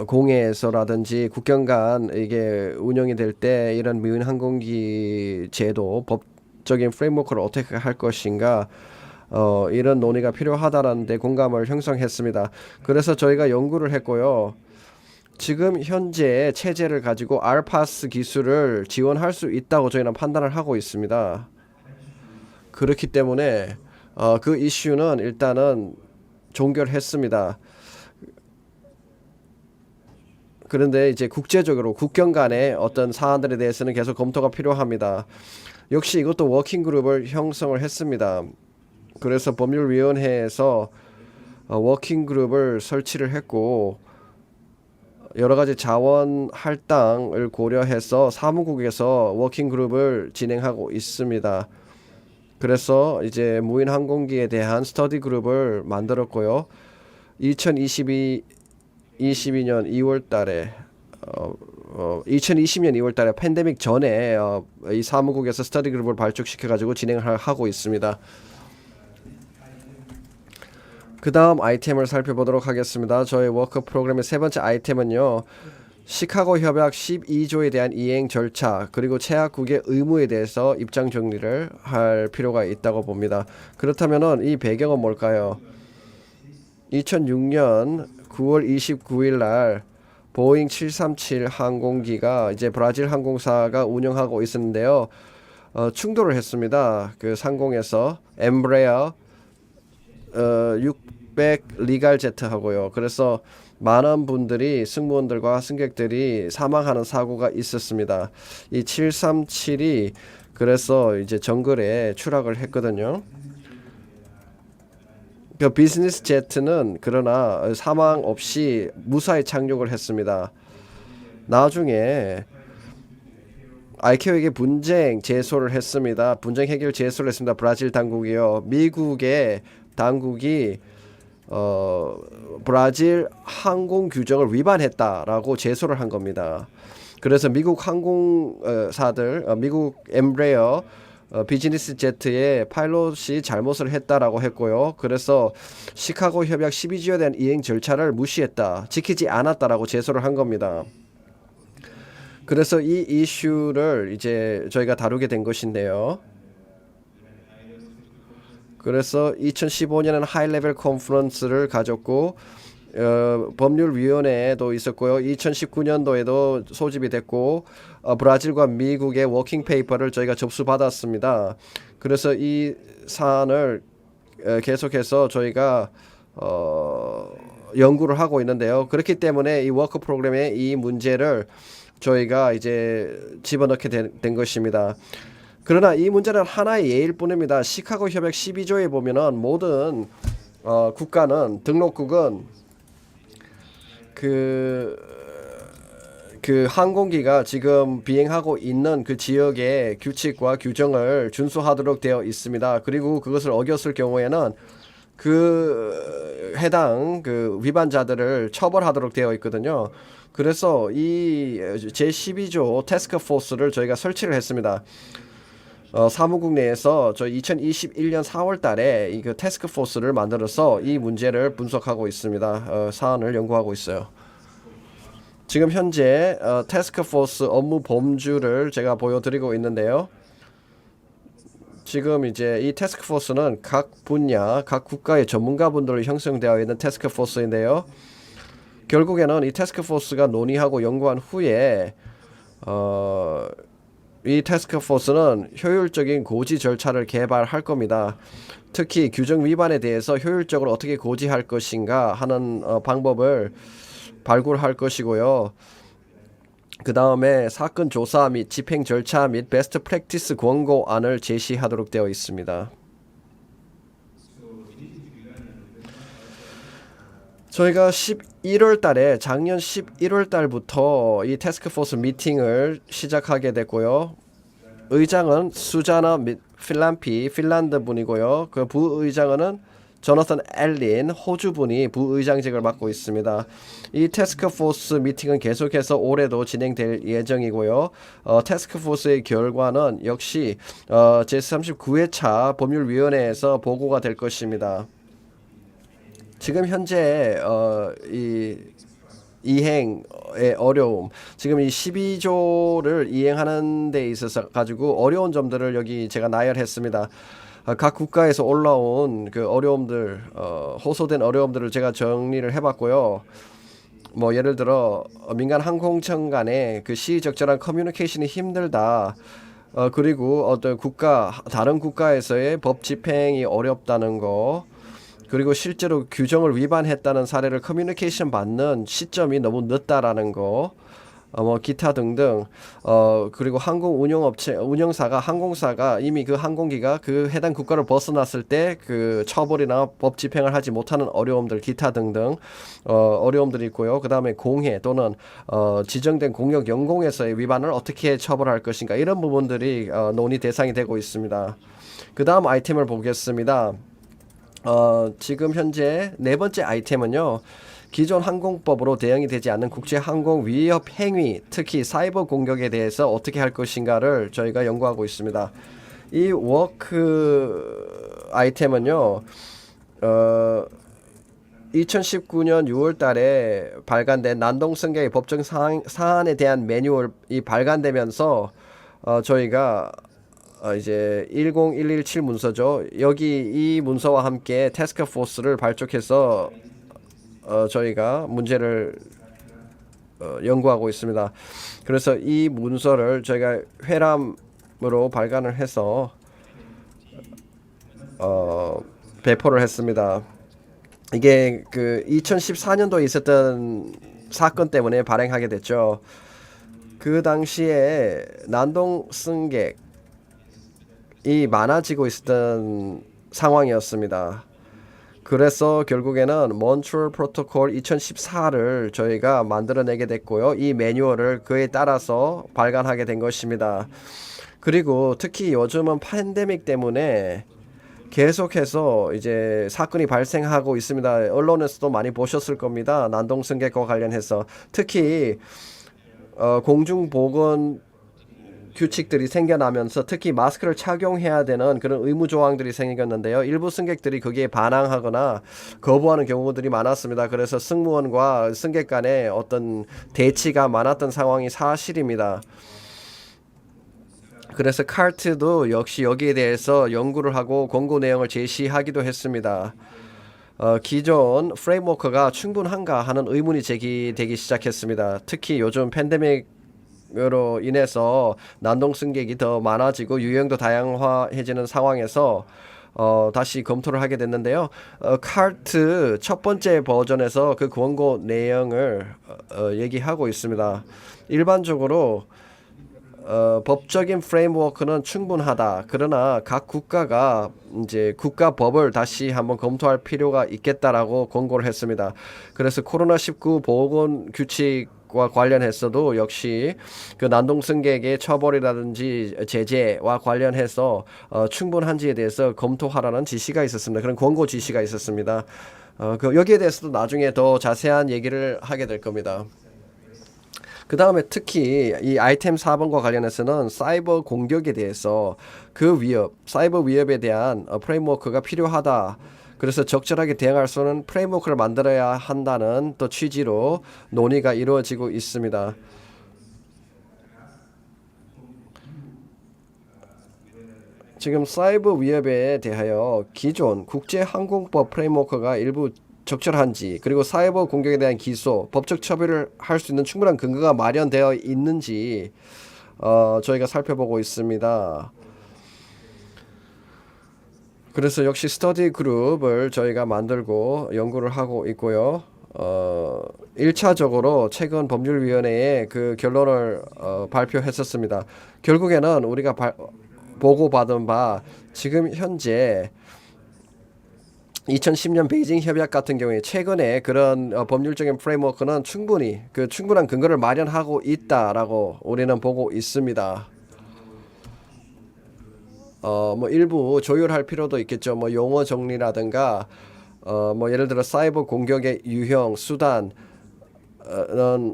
[SPEAKER 2] 공해에서라든지 국경 간 이게 운영이 될 때 이런 무인 항공기 제도 법적인 프레임워크를 어떻게 할 것인가 이런 논의가 필요하다라는 데 공감을 형성했습니다. 그래서 저희가 연구를 했고요. 지금 현재 체제를 가지고 알파스 기술을 지원할 수 있다고 저희는 판단을 하고 있습니다. 그렇기 때문에 그 이슈는 일단은 종결했습니다. 그런데 이제 국제적으로 국경 간의 어떤 사안들에 대해서는 계속 검토가 필요합니다. 역시 이것도 워킹 그룹을 형성을 했습니다. 그래서 법률위원회에서 워킹 그룹을 설치를 했고 여러 가지 자원 할당을 고려해서 사무국에서 워킹 그룹을 진행하고 있습니다. 그래서 이제 무인 항공기에 대한 스터디 그룹을 만들었고요. 2022년 2월 달에 2020년 2월 달에 팬데믹 전에 이 사무국에서 스터디 그룹을 발족시켜 가지고 진행을 하고 있습니다. 그 다음 아이템을 살펴보도록 하겠습니다. 저희 워크 프로그램의 세 번째 아이템은요. 시카고 협약 12조에 대한 이행 절차 그리고 채약국의 의무에 대해서 입장 정리를 할 필요가 있다고 봅니다. 그렇다면은 이 배경은 뭘까요? 2006년 9월 29일 날 보잉 737 항공기가 이제 브라질 항공사가 운영하고 있었는데요. 충돌을 했습니다. 그 상공에서 엠브레어 600 리갈 제트하고요. 그래서 많은 분들이 승무원들과 승객들이 사망하는 사고가 있었습니다. 이 737이 그래서 이제 정글에 추락을 했거든요. 그 비즈니스 제트는 그러나 사망 없이 무사히 착륙을 했습니다. 나중에 ICAO에게 분쟁 제소를 했습니다. 분쟁 해결 제소를 했습니다. 브라질 당국이요. 미국의 당국이 브라질 항공 규정을 위반했다라고 제소를 한 겁니다. 그래서 미국 항공사들, 미국 엠브레어 비즈니스 제트의 파일럿이 잘못을 했다라고 했고요. 그래서 시카고 협약 12조에 대한 이행 절차를 무시했다, 지키지 않았다라고 제소를 한 겁니다. 그래서 이 이슈를 이제 저희가 다루게 된 것인데요. 그래서 2015년에는 하이레벨 컨퍼런스를 가졌고 법률위원회도 있었고요. 2019년도에도 소집이 됐고 브라질과 미국의 워킹 페이퍼를 저희가 접수받았습니다. 그래서 이 사안을 계속해서 저희가 연구를 하고 있는데요. 그렇기 때문에 이 워크 프로그램에 이 문제를 저희가 이제 집어넣게 된 것입니다. 그러나 이 문제는 하나의 예일 뿐입니다. 시카고 협약 12조에 보면은 모든 국가는 등록국은 그 항공기가 지금 비행하고 있는 그 지역의 규칙과 규정을 준수하도록 되어 있습니다. 그리고 그것을 어겼을 경우에는 그 해당 그 위반자들을 처벌하도록 되어 있거든요. 그래서 이 제12조 태스크 포스를 저희가 설치를 했습니다. 사무국 내에서 저희 2021년 4월 달에 이 그 태스크 포스를 만들어서 이 문제를 분석하고 있습니다. 사안을 연구하고 있어요. 지금 현재 태스크 포스 업무 범주를 제가 보여드리고 있는데요. 지금 이제 이 태스크 포스는 각 분야, 각 국가의 전문가분들로 형성되어 있는 태스크 포스인데요. 결국에는 이 태스크 포스가 논의하고 연구한 후에 이 태스크 포스는 효율적인 고지 절차를 개발할 겁니다. 특히 규정 위반에 대해서 효율적으로 어떻게 고지할 것인가 하는 방법을 발굴할 것이고요. 그 다음에 사건 조사 및 집행 절차 및 베스트 프랙티스 권고안을 제시하도록 되어 있습니다. 저희가 11월 달에 작년 11월 달부터 이 태스크포스 미팅을 시작하게 됐고요. 의장은 수자나 필란피 핀란드 분이고요. 그 부의장은 조나선 엘린 호주 분이 부의장직을 맡고 있습니다. 이 태스크포스 미팅은 계속해서 올해도 진행될 예정이고요. 태스크포스의 결과는 역시 제39회차 법률위원회에서 보고가 될 것입니다. 지금 현재 이 이행의 어려움, 지금 이 12조를 이행하는 데 있어서 가지고 어려운 점들을 여기 제가 나열했습니다. 각 국가에서 올라온 그 어려움들, 호소된 어려움들을 제가 정리를 해봤고요. 뭐 예를 들어 민간 항공청 간의 그 시의적절한 커뮤니케이션이 힘들다. 그리고 어떤 다른 국가에서의 법 집행이 어렵다는 거. 그리고 실제로 규정을 위반했다는 사례를 커뮤니케이션 받는 시점이 너무 늦다라는 거. 뭐 기타 등등. 그리고 항공사가 이미 그 항공기가 그 해당 국가를 벗어났을 때 그 처벌이나 법 집행을 하지 못하는 어려움들, 기타 등등 어려움들이 있고요. 그 다음에 공해 또는 지정된 공역 연공에서의 위반을 어떻게 처벌할 것인가, 이런 부분들이 논의 대상이 되고 있습니다. 그 다음 아이템을 보겠습니다. 지금 현재 네 번째 아이템은요, 기존 항공법으로 대응이 되지 않는 국제 항공 위협 행위, 특히 사이버 공격에 대해서 어떻게 할 것인가를 저희가 연구하고 있습니다. 이 워크 아이템은요, 2019년 6월 달에 발간된 난동승객의 법정 사안에 대한 매뉴얼이 발간되면서 저희가 이제 10117 문서죠. 여기 이 문서와 함께 태스크포스를 발족해서 저희가 문제를 연구하고 있습니다. 그래서 이 문서를 저희가 회람으로 발간을 해서 배포를 했습니다. 이게 그 2014년도에 있었던 사건 때문에 발행하게 됐죠. 그 당시에 난동 승객이 많아지고 있었던 상황이었습니다. 그래서 결국에는 몬트리올 프로토콜 2014를 저희가 만들어내게 됐고요. 이 매뉴얼을 그에 따라서 발간하게 된 것입니다. 그리고 특히 요즘은 팬데믹 때문에 계속해서 이제 사건이 발생하고 있습니다. 언론에서도 많이 보셨을 겁니다. 난동 승객과 관련해서 특히 공중보건 규칙들이 생겨나면서 특히 마스크를 착용해야 되는 그런 의무 조항들이 생겼는데요. 일부 승객들이 거기에 반항하거나 거부하는 경우들이 많았습니다. 그래서 승무원과 승객 간의 어떤 대치가 많았던 상황이 사실입니다. 그래서 카트도 역시 여기에 대해서 연구를 하고 권고 내용을 제시하기도 했습니다. 기존 프레임워크가 충분한가 하는 의문이 제기되기 시작했습니다. 특히 요즘 팬데믹 으로 인해서 난동 승객이 더 많아지고 유형도 다양화해지는 상황에서 다시 검토를 하게 됐는데요. 카트 첫 번째 버전에서 그 권고 내용을 얘기하고 있습니다. 일반적으로 법적인 프레임워크는 충분하다. 그러나 각 국가가 이제 국가법을 다시 한번 검토할 필요가 있겠다라고 권고를 했습니다. 그래서 코로나19 보건 규칙과 관련해서도 역시 그 난동 승객의 처벌이라든지 제재와 관련해서 충분한지에 대해서 검토하라는 지시가 있었습니다. 그런 권고 지시가 있었습니다. 여기에 대해서도 나중에 더 자세한 얘기를 하게 될 겁니다. 그 다음에 특히 이 아이템 4번과 관련해서는 사이버 공격에 대해서 그 사이버 위협에 대한 프레임워크가 필요하다. 그래서 적절하게 대응할 수 있는 프레임워크를 만들어야 한다는 또 취지로 논의가 이루어지고 있습니다. 지금 사이버 위협에 대하여 기존 국제항공법 프레임워크가 일부 적절한지, 그리고 사이버 공격에 대한 기소, 법적 처벌을 할 수 있는 충분한 근거가 마련되어 있는지 저희가 살펴보고 있습니다. 그래서 역시 스터디 그룹을 저희가 만들고 연구를 하고 있고요. 1차적으로 최근 법률위원회에 그 결론을 발표했었습니다. 결국에는 우리가 보고받은 바 지금 현재 2010년 베이징 협약 같은 경우에 최근에 그런 법률적인 프레임워크는 충분한 근거를 마련하고 있다라고 우리는 보고 있습니다. 뭐 일부 조율할 필요도 있겠죠. 뭐 용어 정리라든가 뭐 예를 들어 사이버 공격의 유형, 수단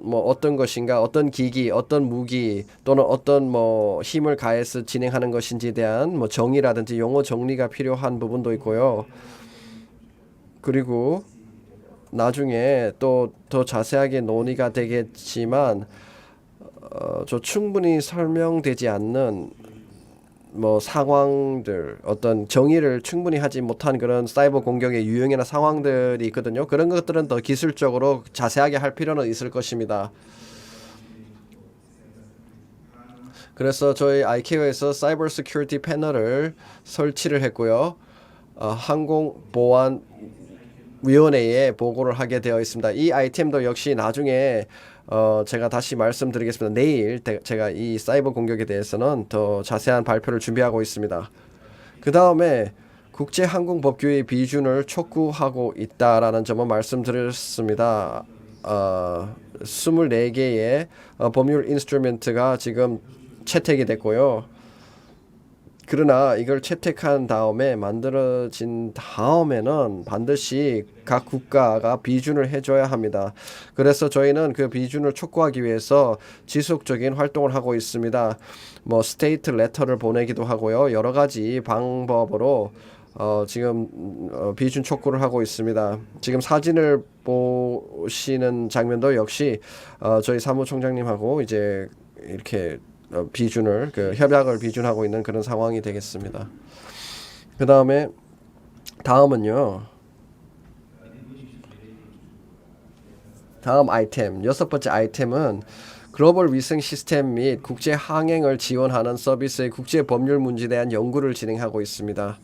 [SPEAKER 2] 뭐 어떤 것인가, 어떤 기기, 어떤 무기 또는 어떤 뭐 힘을 가해서 진행하는 것인지에 대한 뭐 정의라든지 용어 정리가 필요한 부분도 있고요. 그리고 나중에 또 더 자세하게 논의가 되겠지만 충분히 설명되지 않는 뭐 상황들 어떤 정의를 충분히 하지 못한 그런 사이버 공격의 유형이나 상황들이 있거든요. 그런 것들은 더 기술적으로 자세하게 할 필요는 있을 것입니다. 그래서 저희 ICAO에서 사이버 시큐리티 패널을 설치를 했고요. 항공보안위원회에 보고를 하게 되어 있습니다. 이 아이템도 역시 나중에 제가 다시 말씀드리겠습니다. 내일 제가 이 사이버 공격에 대해서는 더 자세한 발표를 준비하고 있습니다. 그 다음에 국제항공법규의 비준을 촉구하고 있다라는 점을 말씀드렸습니다. 24개의 법률 인스트루먼트가 지금 채택이 됐고요. 그러나 이걸 채택한 다음에 만들어진 다음에는 반드시 각 국가가 비준을 해줘야 합니다. 그래서 저희는 그 비준을 촉구하기 위해서 지속적인 활동을 하고 있습니다. 뭐 스테이트 레터를 보내기도 하고요. 여러 가지 방법으로 지금 비준 촉구를 하고 있습니다. 지금 사진을 보시는 장면도 역시 저희 사무총장님하고 이제 이렇게 비준을 협약을 비준하고 있는 그런 상황이 되겠습니다. 그 다음은요. 다음 아이템, 6번째 아이템은 글로벌 위생 시스템 및 국제 항행을 지원하는 서비스의 국제 법률 문제에 대한 연구를 진행하고 있습니다.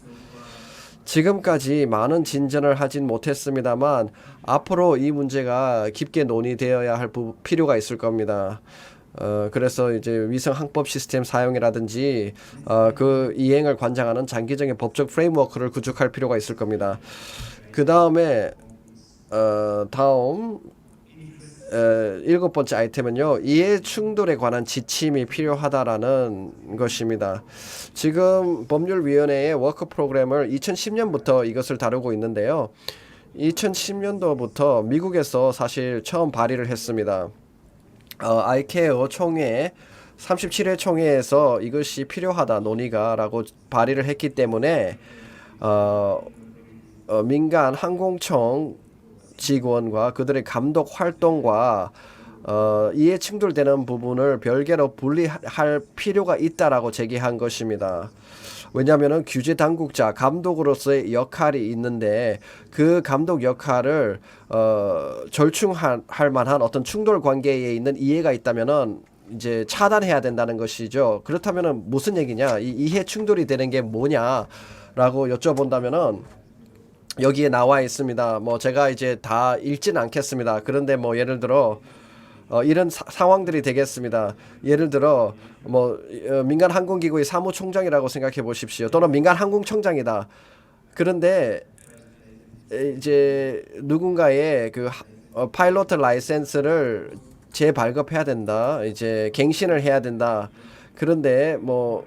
[SPEAKER 2] 지금까지 많은 진전을 하진 못했습니다만 앞으로 이 문제가 깊게 논의되어야 할 필요가 있을 겁니다. 그래서 이제 위성 항법 시스템 사용이라든지 그 이행을 관장하는 장기적인 법적 프레임워크를 구축할 필요가 있을 겁니다. 그 다음에 다음 7번째 아이템은요. 이해 충돌에 관한 지침이 필요하다라는 것입니다. 지금 법률위원회의 워크 프로그램을 2010년부터 이것을 다루고 있는데요. 2010년도부터 미국에서 사실 처음 발의를 했습니다. ICAO 총회 37회 총회에서 이것이 필요하다 논의가라고 발의를 했기 때문에 민간 항공청 직원과 그들의 감독 활동과 이해 충돌되는 부분을 별개로 분리할 필요가 있다라고 제기한 것입니다. 왜냐하면 규제 당국자 감독으로서의 역할이 있는데 그 감독 역할을 절충할 만한 어떤 충돌 관계에 있는 이해가 있다면은 이제 차단해야 된다는 것이죠. 그렇다면은 무슨 얘기냐? 이 이해 충돌이 되는 게 뭐냐라고 여쭤본다면은 여기에 나와 있습니다. 뭐 제가 이제 다 읽지는 않겠습니다. 그런데 뭐 예를 들어 이런 상황들이 되겠습니다. 예를 들어 뭐 민간 항공기구의 사무총장이라고 생각해 보십시오. 또는 민간 항공청장이다. 그런데 이제 누군가의 그 파일로트 라이센스를 재발급해야 된다. 이제 갱신을 해야 된다. 그런데 뭐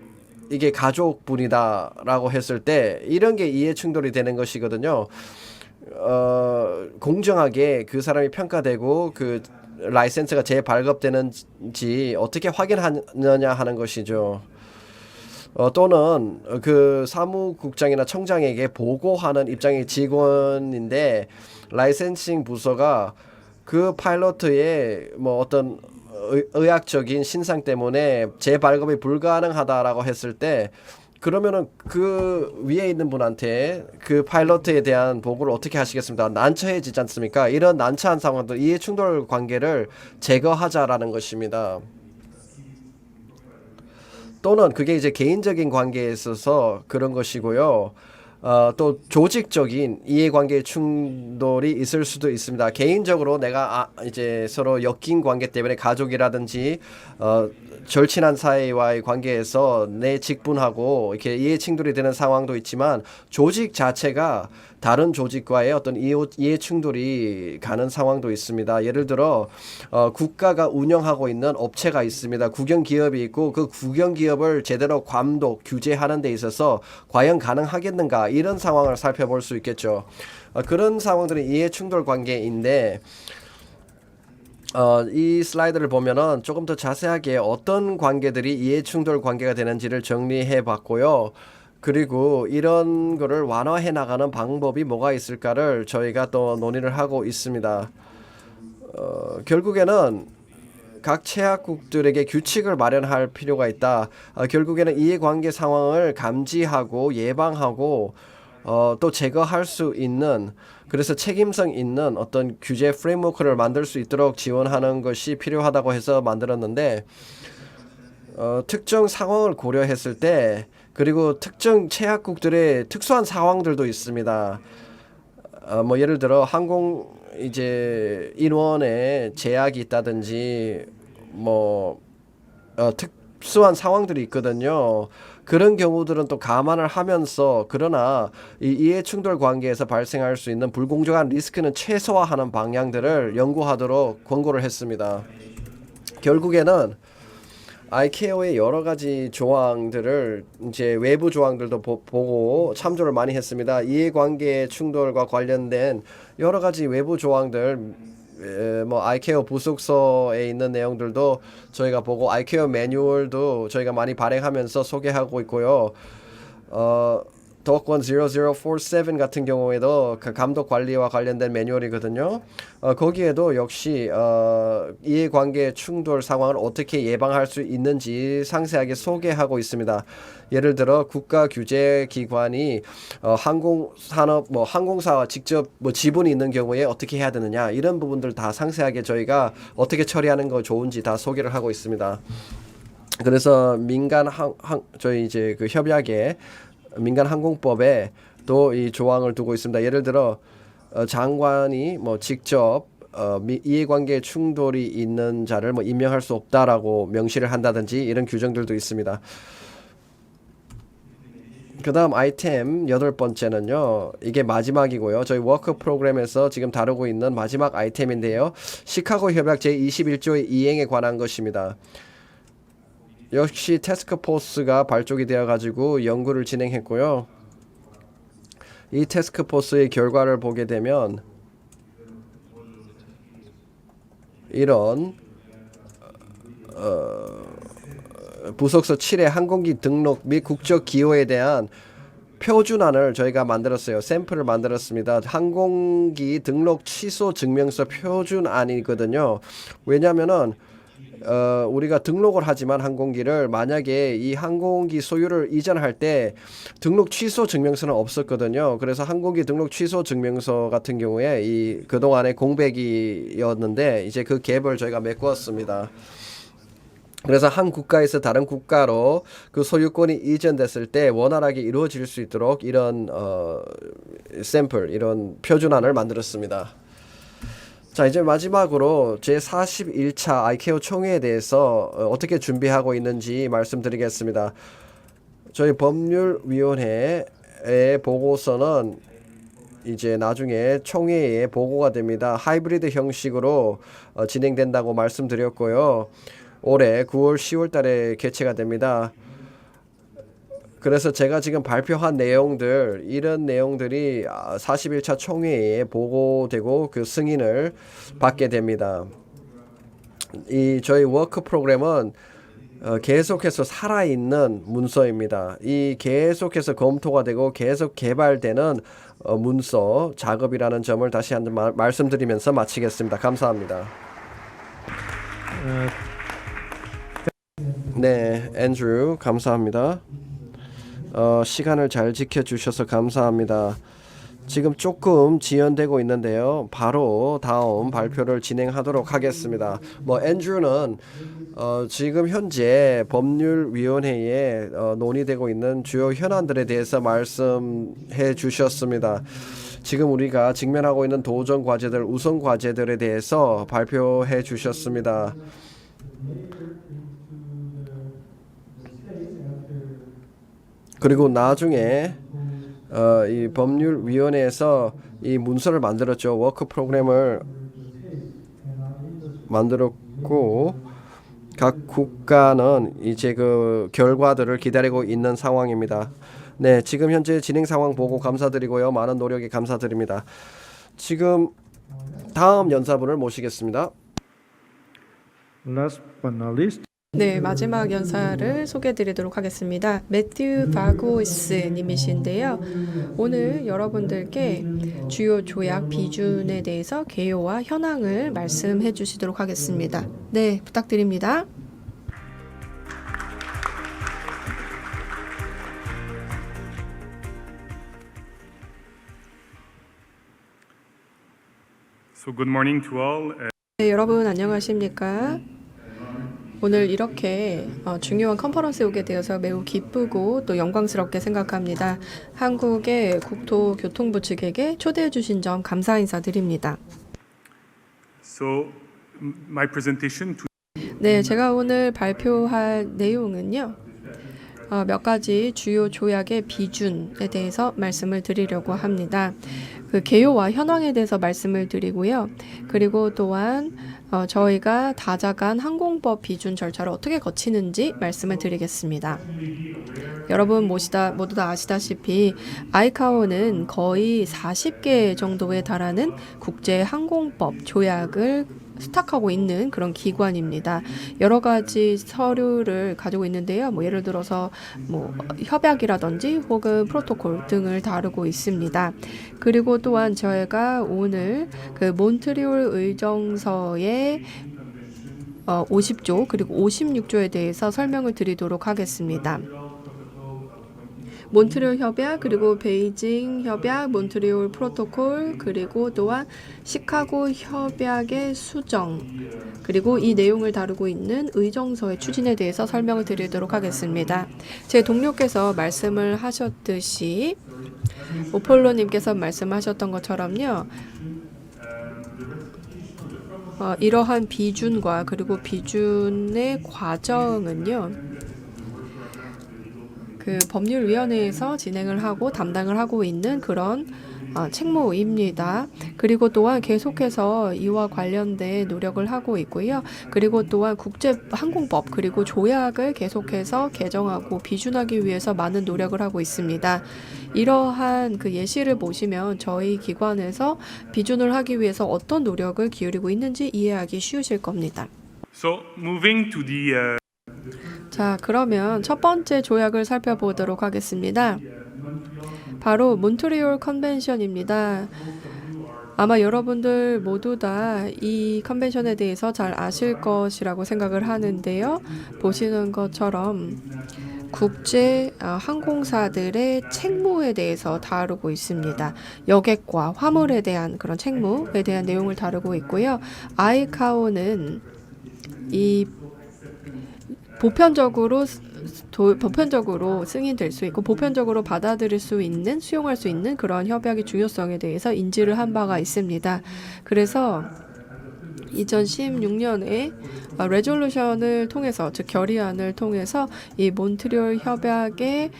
[SPEAKER 2] 이게 가족분이다라고 했을 때 이런 게 이해 충돌이 되는 것이거든요. 공정하게 그 사람이 평가되고 그 라이센스가 재발급되는지 어떻게 확인하느냐 하는 것이죠. 또는 그 사무국장이나 청장에게 보고하는 입장의 직원인데 라이센싱 부서가 그 파일로트의 뭐 어떤 의학적인 신상 때문에 재발급이 불가능하다라고 했을 때 그러면은 그 위에 있는 분한테 그 파일로트에 대한 보고를 어떻게 하시겠습니까? 난처해지지 않습니까? 이런 난처한 상황들, 이해 충돌 관계를 제거하자라는 것입니다. 또는 그게 이제 개인적인 관계에 있어서 그런 것이고요. 또 조직적인 이해관계 충돌이 있을 수도 있습니다. 개인적으로 내가 이제 서로 엮인 관계 때문에 가족이라든지 절친한 사이와의 관계에서 내 직분하고 이렇게 이해 충돌이 되는 상황도 있지만 조직 자체가 다른 조직과의 어떤 이해 충돌이 가는 상황도 있습니다. 예를 들어 국가가 운영하고 있는 업체가 있습니다. 국영기업이 있고 그 국영기업을 제대로 감독, 규제하는 데 있어서 과연 가능하겠는가 이런 상황을 살펴볼 수 있겠죠. 그런 상황들은 이해 충돌 관계인데 이 슬라이드를 보면은 조금 더 자세하게 어떤 관계들이 이해 충돌 관계가 되는지를 정리해 봤고요. 그리고 이런 거를 완화해 나가는 방법이 뭐가 있을까를 저희가 또 논의를 하고 있습니다. 결국에는 각 채약국들에게 규칙을 마련할 필요가 있다. 결국에는 이해관계 상황을 감지하고 예방하고 또 제거할 수 있는 그래서 책임성 있는 어떤 규제 프레임워크를 만들 수 있도록 지원하는 것이 필요하다고 해서 만들었는데 특정 상황을 고려했을 때 그리고 특정 채약국들의 특수한 상황들도 있습니다. 뭐 예를 들어 항공 이제 인원에 제약이 있다든지 뭐 특수한 상황들이 있거든요. 그런 경우들은 또 감안을 하면서 그러나 이 이해 충돌 관계에서 발생할 수 있는 불공정한 리스크는 최소화하는 방향들을 연구하도록 권고를 했습니다. 결국에는 ICAO의 여러 가지 조항들을 이제 외부 조항들도 보고 참조를 많이 했습니다. 이해관계 충돌과 관련된 여러 가지 외부 조항들 뭐 ICAO 부속서에 있는 내용들도 저희가 보고 ICAO 매뉴얼도 저희가 많이 발행하면서 소개하고 있고요. 도권 0047 같은 경우에도 그 감독 관리와 관련된 매뉴얼이거든요. 거기에도 역시 이해관계 충돌 상황을 어떻게 예방할 수 있는지 상세하게 소개하고 있습니다. 예를 들어 국가 규제 기관이 항공산업 뭐 항공사와 직접 뭐 지분이 있는 경우에 어떻게 해야 되느냐 이런 부분들 다 상세하게 저희가 어떻게 처리하는 거 좋은지 다 소개를 하고 있습니다. 그래서 민간 저희 이제 그 협약에 민간 항공법에 또 이 조항을 두고 있습니다. 예를 들어 장관이 뭐 직접 이해관계 충돌이 있는 자를 뭐 임명할 수 없다라고 명시를 한다든지 이런 규정들도 있습니다. 그 다음 아이템 8번째는요. 이게 마지막이고요. 저희 워크 프로그램에서 지금 다루고 있는 마지막 아이템인데요. 시카고 협약 제21조의 이행에 관한 것입니다. 역시 태스크포스가 발족이 되어 가지고 연구를 진행했고요. 이 태스크포스의 결과를 보게 되면 이런 부속서 7의 항공기 등록 및 국적 기호에 대한 표준안을 저희가 만들었어요. 샘플을 만들었습니다. 항공기 등록 취소 증명서 표준안이거든요. 왜냐하면은 우리가 등록을 하지만 항공기를 만약에 이 항공기 소유를 이전할 때 등록 취소 증명서는 없었거든요. 그래서 항공기 등록 취소 증명서 같은 경우에 이 그동안의 공백이었는데 이제 그 갭을 저희가 메꾸었습니다. 그래서 한 국가에서 다른 국가로 그 소유권이 이전됐을 때 원활하게 이루어질 수 있도록 이런 샘플, 이런 표준안을 만들었습니다. 자, 이제 마지막으로 제41차 ICAO 총회에 대해서 어떻게 준비하고 있는지 말씀드리겠습니다. 저희 법률위원회의 보고서는 이제 나중에 총회에 보고가 됩니다. 하이브리드 형식으로 진행된다고 말씀드렸고요. 올해 9월 10월 달에 개최가 됩니다. 그래서 제가 지금 발표한 내용들 이런 내용들이 41차 총회에 보고되고 그 승인을 받게 됩니다. 이 저희 워크 프로그램은 계속해서 살아있는 문서입니다. 이 계속해서 검토가 되고 계속 개발되는 문서 작업이라는 점을 다시 한번 말씀드리면서 마치겠습니다. 감사합니다. 네, 앤드루 감사합니다. 시간을 잘 지켜주셔서 감사합니다. 지금 조금 지연되고 있는데요. 바로 다음 발표를 진행하도록 하겠습니다. 뭐 앤드루는 지금 현재 법률위원회에 논의되고 있는 주요 현안들에 대해서 말씀해 주셨습니다. 지금 우리가 직면하고 있는 도전 과제들, 우선 과제들에 대해서 발표해 주셨습니다. 그리고 나중에 이 법률위원회에서 이 문서를 만들었죠. 워크 프로그램을 만들었고 각 국가는 이제 그 결과들을 기다리고 있는 상황입니다. 네, 지금 현재 진행 상황 보고 감사드리고요. 많은 노력에 감사드립니다. 지금 다음 연사분을 모시겠습니다.
[SPEAKER 3] Last but not least,
[SPEAKER 1] 네, 마지막 연사를 소개해 드리도록 하겠습니다. 매튜 바고스 님이신데요. 오늘 여러분들께 주요 조약 비준에 대해서 개요와 현황을 말씀해 주시도록 하겠습니다. 네, 부탁드립니다.
[SPEAKER 4] So good morning to all.
[SPEAKER 1] 네, 여러분 안녕하십니까? 오늘 이렇게 중요한 컨퍼런스에 오게 되어서 매우 기쁘고 또 영광스럽게 생각합니다. 한국의 국토교통부 측에게 초대해 주신 점 감사 인사드립니다.
[SPEAKER 4] So my presentation to
[SPEAKER 1] 네, 제가 오늘 발표할 내용은요. 몇 가지 주요 조약의 비준에 대해서 말씀을 드리려고 합니다. 그 개요와 현황에 대해서 말씀을 드리고요. 그리고 또한 저희가 다자간 항공법 비준 절차를 어떻게 거치는지 말씀을 드리겠습니다. 여러분 모두 다 아시다시피 아이카오는 거의 40개 정도에 달하는 국제 항공법 조약을 수탁하고 있는 그런 기관입니다. 여러 가지 서류를 가지고 있는데요. 예를 들어서 협약이라든지 혹은 프로토콜 등을 다루고 있습니다. 그리고 또한 저희가 오늘 그 몬트리올 의정서의 50조 그리고 56조에 대해서 설명을 드리도록 하겠습니다. 몬트리올 협약, 그리고 베이징 협약, 몬트리올 프로토콜, 그리고 또한 시카고 협약의 수정, 그리고 이 내용을 다루고 있는 의정서의 추진에 대해서 설명을 드리도록 하겠습니다. 제 동료께서 말씀을 하셨듯이 오폴로님께서 말씀하셨던 것처럼요. 이러한 비준과 그리고 비준의 과정은요. 그 법률위원회에서 진행을 하고 담당을 하고 있는 그런 책무입니다. 그리고 또한 계속해서 이와 관련된 노력을 하고 있고요. 그리고 또한 국제항공법 그리고 조약을 계속해서 개정하고 비준하기 위해서 많은 노력을 하고 있습니다. 이러한 그 예시를 보시면 저희 기관에서 비준을 하기 위해서 어떤 노력을 기울이고 있는지 이해하기 쉬우실 겁니다.
[SPEAKER 4] so moving to the
[SPEAKER 1] 자, 그러면 첫 번째 조약을 살펴보도록 하겠습니다. 바로 몬트리올 컨벤션입니다. 아마 여러분들 모두 다 이 컨벤션에 대해서 잘 아실 것이라고 생각을 하는데요. 보시는 것처럼 국제 항공사들의 책무에 대해서 다루고 있습니다. 여객과 화물에 대한 그런 책무에 대한 내용을 다루고 있고요. 아이카오는 이 보편적으로 승인될 수 있고 보편적으로 받아들일 수 있는 수용할 수 있는 그런 협약의 중요성에 대해서 인지를 한 바가 있습니다. 그래서 2016년에 레졸루션을 통해서 즉 결의안을 통해서 이 몬트리올 협약의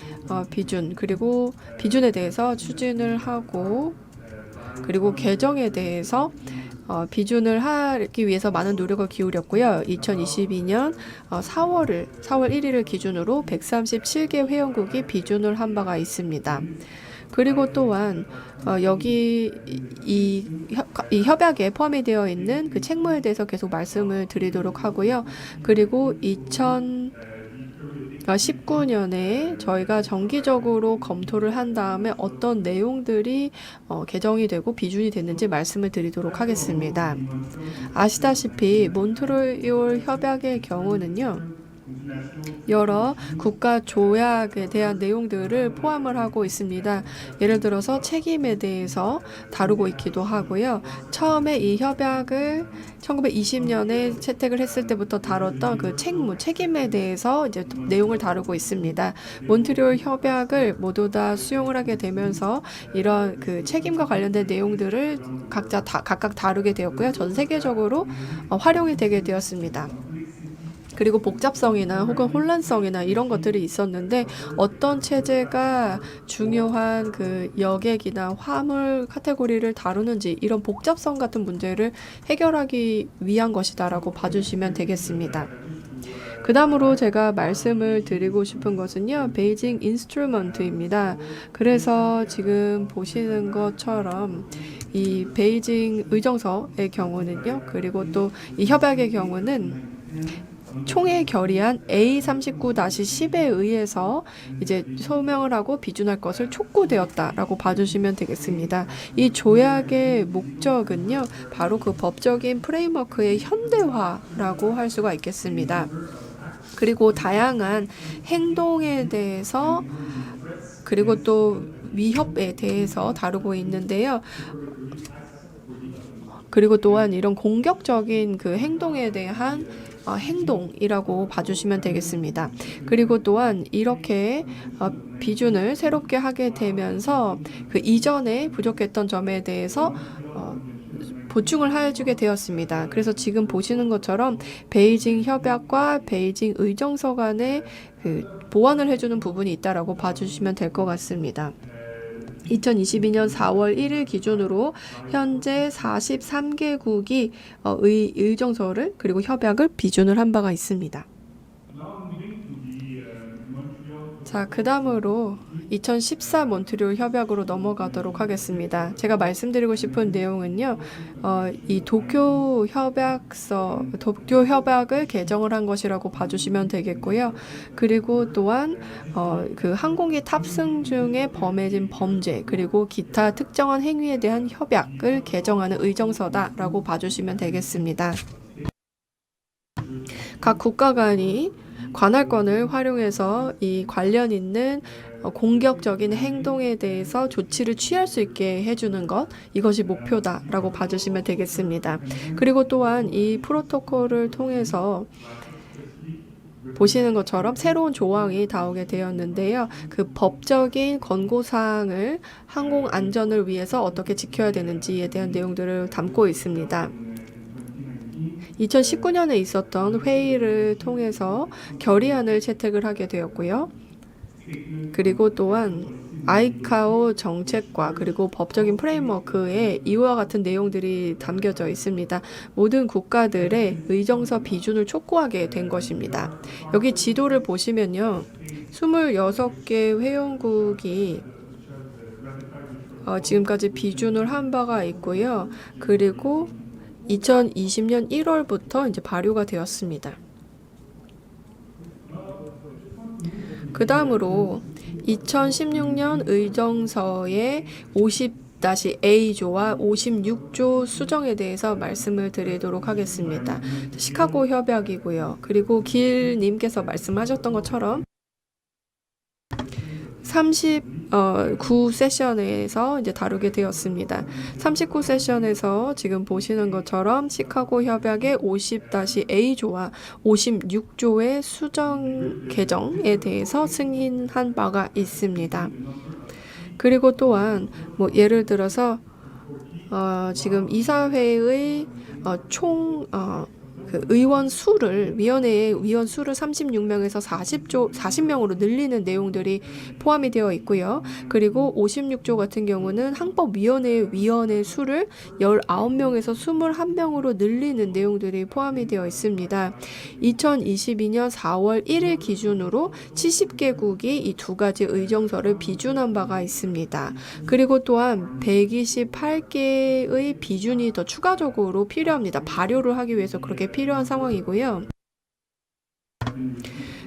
[SPEAKER 1] 비준 그리고 비준에 대해서 추진을 하고 그리고 개정에 대해서 비준을 하기 위해서 많은 노력을 기울였고요. 2022년 4월 1일을 기준으로 137개 회원국이 비준을 한 바가 있습니다. 그리고 또한 여기 이 협약에 포함이 되어 있는 그 책무에 대해서 계속 말씀을 드리도록 하고요. 그리고 2019년에 저희가 정기적으로 검토를 한 다음에 어떤 내용들이 개정이 되고 비준이 됐는지 말씀을 드리도록 하겠습니다. 아시다시피 몬트리올 협약의 경우는요. 여러 국가 조약에 대한 내용들을 포함을 하고 있습니다. 예를 들어서 책임에 대해서 다루고 있기도 하고요. 처음에 이 협약을 1920년에 채택을 했을 때부터 다뤘던 그 책임에 대해서 이제 내용을 다루고 있습니다. 몬트리올 협약을 모두 다 수용을 하게 되면서 이런 그 책임과 관련된 내용들을 각각 다루게 되었고요. 전 세계적으로 활용이 되게 되었습니다. 그리고 복잡성이나 혹은 혼란성이나 이런 것들이 있었는데 어떤 체제가 중요한 그 여객이나 화물 카테고리를 다루는지 이런 복잡성 같은 문제를 해결하기 위한 것이다라고 봐주시면 되겠습니다. 그 다음으로 제가 말씀을 드리고 싶은 것은요. 베이징 인스트루먼트입니다. 그래서 지금 보시는 것처럼 이 베이징 의정서의 경우는요. 그리고 또 이 협약의 경우는 총회 결의안 A39-10에 의해서 이제 소명을 하고 비준할 것을 촉구되었다라고 봐주시면 되겠습니다. 이 조약의 목적은요, 바로 그 법적인 프레임워크의 현대화라고 할 수가 있겠습니다. 그리고 다양한 행동에 대해서 그리고 또 위협에 대해서 다루고 있는데요. 그리고 또한 이런 공격적인 그 행동에 대한 행동이라고 봐주시면 되겠습니다. 그리고 또한 이렇게 비준을 새롭게 하게 되면서 그 이전에 부족했던 점에 대해서 보충을 해주게 되었습니다. 그래서 지금 보시는 것처럼 베이징 협약과 베이징 의정서 간에 그 보완을 해주는 부분이 있다라고 봐주시면 될 것 같습니다. 2022년 4월 1일 기준으로 현재 43개국이 의정서를 그리고 협약을 비준을 한 바가 있습니다. 자, 그 다음으로 2014 몬트리올 협약으로 넘어가도록 하겠습니다. 제가 말씀드리고 싶은 내용은요, 이 도쿄 협약을 개정을 한 것이라고 봐주시면 되겠고요. 그리고 또한 그 항공기 탑승 중에 범해진 범죄 그리고 기타 특정한 행위에 대한 협약을 개정하는 의정서다라고 봐주시면 되겠습니다. 각 국가 간이 관할권을 활용해서 이 관련 있는 공격적인 행동에 대해서 조치를 취할 수 있게 해주는 것, 이것이 목표다라고 봐주시면 되겠습니다. 그리고 또한 이 프로토콜을 통해서 보시는 것처럼 새로운 조항이 나오게 되었는데요. 그 법적인 권고사항을 항공 안전을 위해서 어떻게 지켜야 되는지에 대한 내용들을 담고 있습니다. 2019년에 있었던 회의를 통해서 결의안을 채택을 하게 되었고요. 그리고 또한 아이카오 정책과 그리고 법적인 프레임워크에 이와 같은 내용들이 담겨져 있습니다. 모든 국가들의 의정서 비준을 촉구하게 된 것입니다. 여기 지도를 보시면요. 26개 회원국이 지금까지 비준을 한 바가 있고요. 그리고 2020년 1월부터 이제 발효가 되었습니다. 그 다음으로 2016년 의정서의 50-A조와 56조 수정에 대해서 말씀을 드리도록 하겠습니다. 시카고 협약이고요. 그리고 길님께서 말씀하셨던 것처럼 39 세션에서 이제 다루게 되었습니다. 39 세션에서 지금 보시는 것처럼 시카고 협약의 50-A조와 56조의 수정 개정에 대해서 승인한 바가 있습니다. 그리고 또한 뭐 예를 들어서 지금 이사회의 총 그 의원 수를 위원회의 위원 수를 36명에서 40명으로 늘리는 내용들이 포함이 되어 있고요. 그리고 56조 같은 경우는 항법위원회의 위원의 수를 19명에서 21명으로 늘리는 내용들이 포함이 되어 있습니다. 2022년 4월 1일 기준으로 70개국이 이 두 가지 의정서를 비준한 바가 있습니다. 그리고 또한 128개의 비준이 더 추가적으로 필요합니다. 발효를 하기 위해서 그렇게 필요한 상황이고요.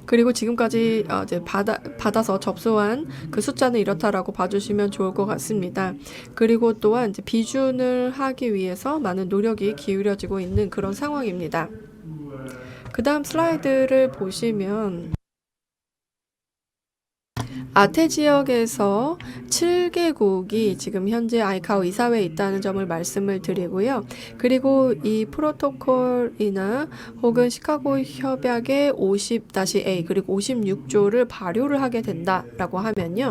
[SPEAKER 1] 그리고 지금까지 이제 받아서 접수한 그 숫자는 이렇다라고 봐주시면 좋을 것 같습니다. 그리고 또한 이제 비준을 하기 위해서 많은 노력이 기울여지고 있는 그런 상황입니다. 그 다음 슬라이드를 보시면 아태 지역에서 7개국이 지금 현재 아이카오 이사회에 있다는 점을 말씀을 드리고요. 그리고 이 프로토콜이나 혹은 시카고 협약의 50-A 그리고 56조를 발효를 하게 된다라고 하면요.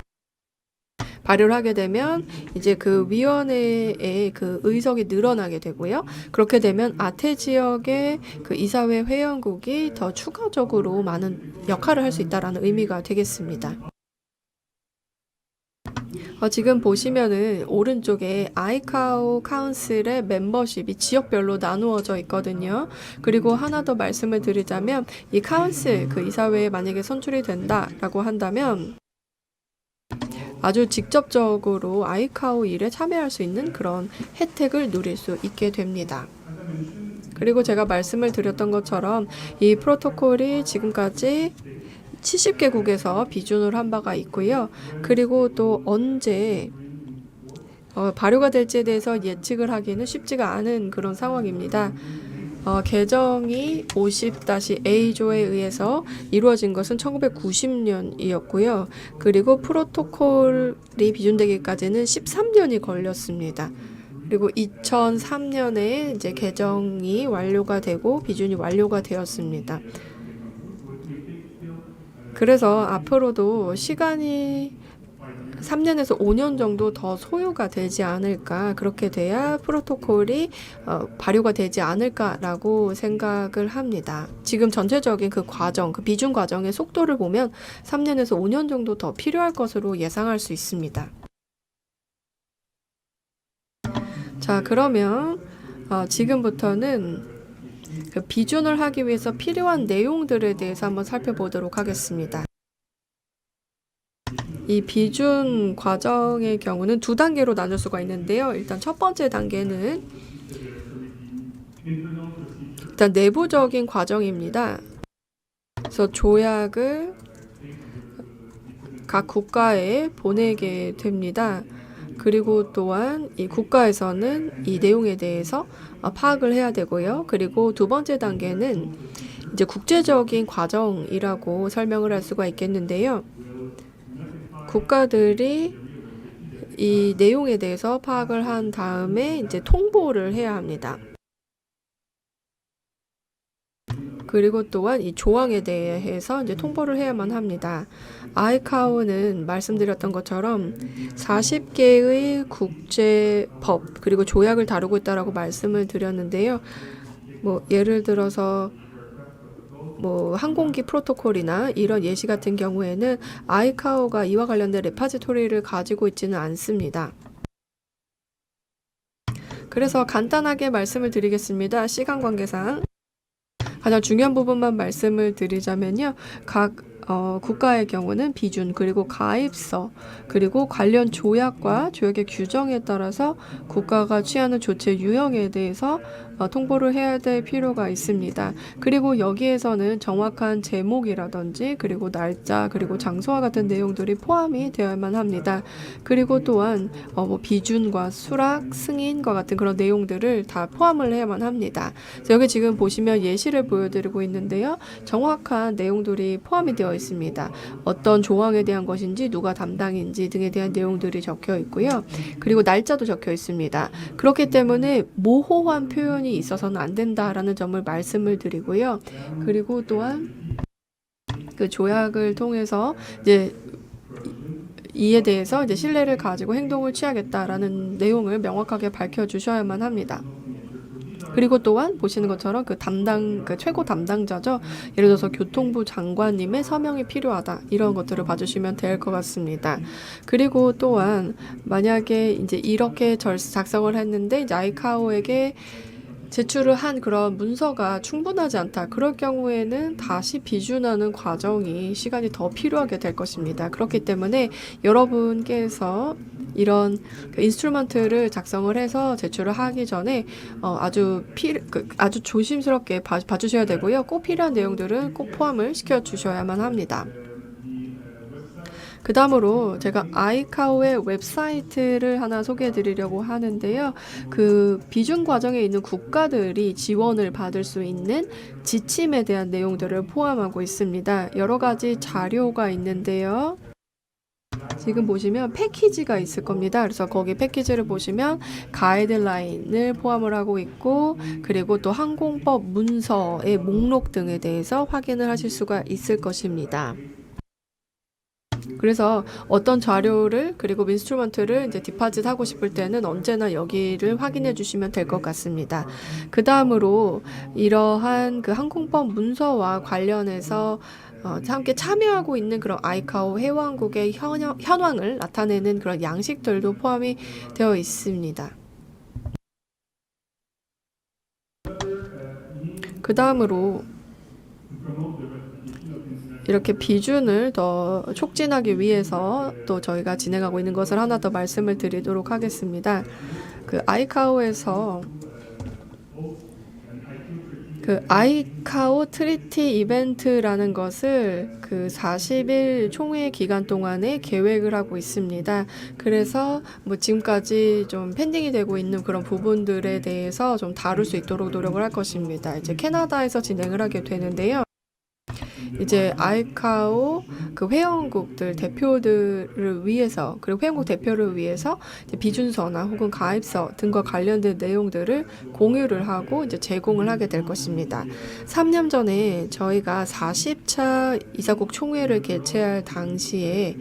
[SPEAKER 1] 발효를 하게 되면 이제 그 위원회의 그 의석이 늘어나게 되고요. 그렇게 되면 아태 지역의 그 이사회 회원국이 더 추가적으로 많은 역할을 할 수 있다라는 의미가 되겠습니다. 지금 보시면은 오른쪽에 아이카오 카운슬의 멤버십이 지역별로 나누어져 있거든요. 그리고 하나 더 말씀을 드리자면 이 카운슬, 그 이사회에 만약에 선출이 된다라고 한다면 아주 직접적으로 아이카오 일에 참여할 수 있는 그런 혜택을 누릴 수 있게 됩니다. 그리고 제가 말씀을 드렸던 것처럼 이 프로토콜이 지금까지 70개국에서 비준을 한 바가 있고요. 그리고 또 언제 발효가 될지에 대해서 예측을 하기는 쉽지가 않은 그런 상황입니다. 개정이 50-A조에 의해서 이루어진 것은 1990년이었고요. 그리고 프로토콜이 비준되기까지는 13년이 걸렸습니다. 그리고 2003년에 이제 개정이 완료가 되고 비준이 완료가 되었습니다. 그래서 앞으로도 시간이 3년에서 5년 정도 더 소요가 되지 않을까, 그렇게 돼야 프로토콜이 발효가 되지 않을까라고 생각을 합니다. 지금 전체적인 그 과정, 그 비준 과정의 속도를 보면 3년에서 5년 정도 더 필요할 것으로 예상할 수 있습니다. 자, 그러면 지금부터는 그 비준을 하기 위해서 필요한 내용들에 대해서 한번 살펴보도록 하겠습니다. 이 비준 과정의 경우는 두 단계로 나눌 수가 있는데요. 일단 첫 번째 단계는 일단 내부적인 과정입니다. 그래서 조약을 각 국가에 보내게 됩니다. 그리고 또한 이 국가에서는 이 내용에 대해서 파악을 해야 되고요. 그리고 두 번째 단계는 이제 국제적인 과정이라고 설명을 할 수가 있겠는데요. 국가들이 이 내용에 대해서 파악을 한 다음에 이제 통보를 해야 합니다. 그리고 또한 이 조항에 대해서 이제 통보를 해야만 합니다. 아이카오는 말씀드렸던 것처럼 40개의 국제법 그리고 조약을 다루고 있다라고 말씀을 드렸는데요. 예를 들어서 항공기 프로토콜이나 이런 예시 같은 경우에는 아이카오가 이와 관련된 레파지토리를 가지고 있지는 않습니다. 그래서 간단하게 말씀을 드리겠습니다. 시간 관계상 가장 중요한 부분만 말씀을 드리자면요. 각 국가의 경우는 비준 그리고 가입서 그리고 관련 조약과 조약의 규정에 따라서 국가가 취하는 조치 유형에 대해서 통보를 해야 될 필요가 있습니다. 그리고 여기에서는 정확한 제목이라든지 그리고 날짜 그리고 장소와 같은 내용들이 포함이 되어야만 합니다. 그리고 또한 비준과 수락, 승인과 같은 그런 내용들을 다 포함을 해야만 합니다. 여기 지금 보시면 예시를 보여드리고 있는데요. 정확한 내용들이 포함이 되어 있습니다. 어떤 조항에 대한 것인지 누가 담당인지 등에 대한 내용들이 적혀 있고요. 그리고 날짜도 적혀 있습니다. 그렇기 때문에 모호한 표현이 있어서는 안 된다라는 점을 말씀을 드리고요. 그리고 또한 그 조약을 통해서 이제 이에 대해서 이제 신뢰를 가지고 행동을 취하겠다라는 내용을 명확하게 밝혀주셔야만 합니다. 그리고 또한 보시는 것처럼 그 최고 담당자죠. 예를 들어서 교통부 장관님의 서명이 필요하다. 이런 것들을 봐주시면 될 것 같습니다. 그리고 또한 만약에 이제 이렇게 작성을 했는데 이제 아이카오에게 제출을 한 그런 문서가 충분하지 않다. 그럴 경우에는 다시 비준하는 과정이 시간이 더 필요하게 될 것입니다. 그렇기 때문에 여러분께서 이런 인스트루먼트를 작성을 해서 제출을 하기 전에 아주 조심스럽게 봐주셔야 되고요. 꼭 필요한 내용들은 꼭 포함을 시켜주셔야만 합니다. 그 다음으로 제가 아이카오의 웹사이트를 하나 소개해 드리려고 하는데요. 그 비준 과정에 있는 국가들이 지원을 받을 수 있는 지침에 대한 내용들을 포함하고 있습니다. 여러 가지 자료가 있는데요. 지금 보시면 패키지가 있을 겁니다. 그래서 거기 패키지를 보시면 가이드라인을 포함을 하고 있고 그리고 또 항공법 문서의 목록 등에 대해서 확인을 하실 수가 있을 것입니다. 그래서 어떤 자료를 그리고 인스트루먼트를 이제 디파짓 하고 싶을 때는 언제나 여기를 확인해 주시면 될 것 같습니다. 그 다음으로 이러한 그 항공법 문서와 관련해서 함께 참여하고 있는 그런 아이카오 회원국의 현황을 나타내는 그런 양식들도 포함이 되어 있습니다. 그 다음으로 이렇게 비준을 더 촉진하기 위해서 또 저희가 진행하고 있는 것을 하나 더 말씀을 드리도록 하겠습니다. 그 아이카오에서 그 아이카오 트리티 이벤트라는 것을 그 40일 총회 기간 동안에 계획을 하고 있습니다. 그래서 뭐 지금까지 좀 펜딩이 되고 있는 그런 부분들에 대해서 좀 다룰 수 있도록 노력을 할 것입니다. 이제 캐나다에서 진행을 하게 되는데요. 이제 아이카오 그 회원국들 대표들을 위해서 그리고 회원국 대표를 위해서 이제 비준서나 혹은 가입서 등과 관련된 내용들을 공유를 하고 이제 제공을 하게 될 것입니다. 3년 전에 저희가 40차 이사국 총회를 개최할 당시에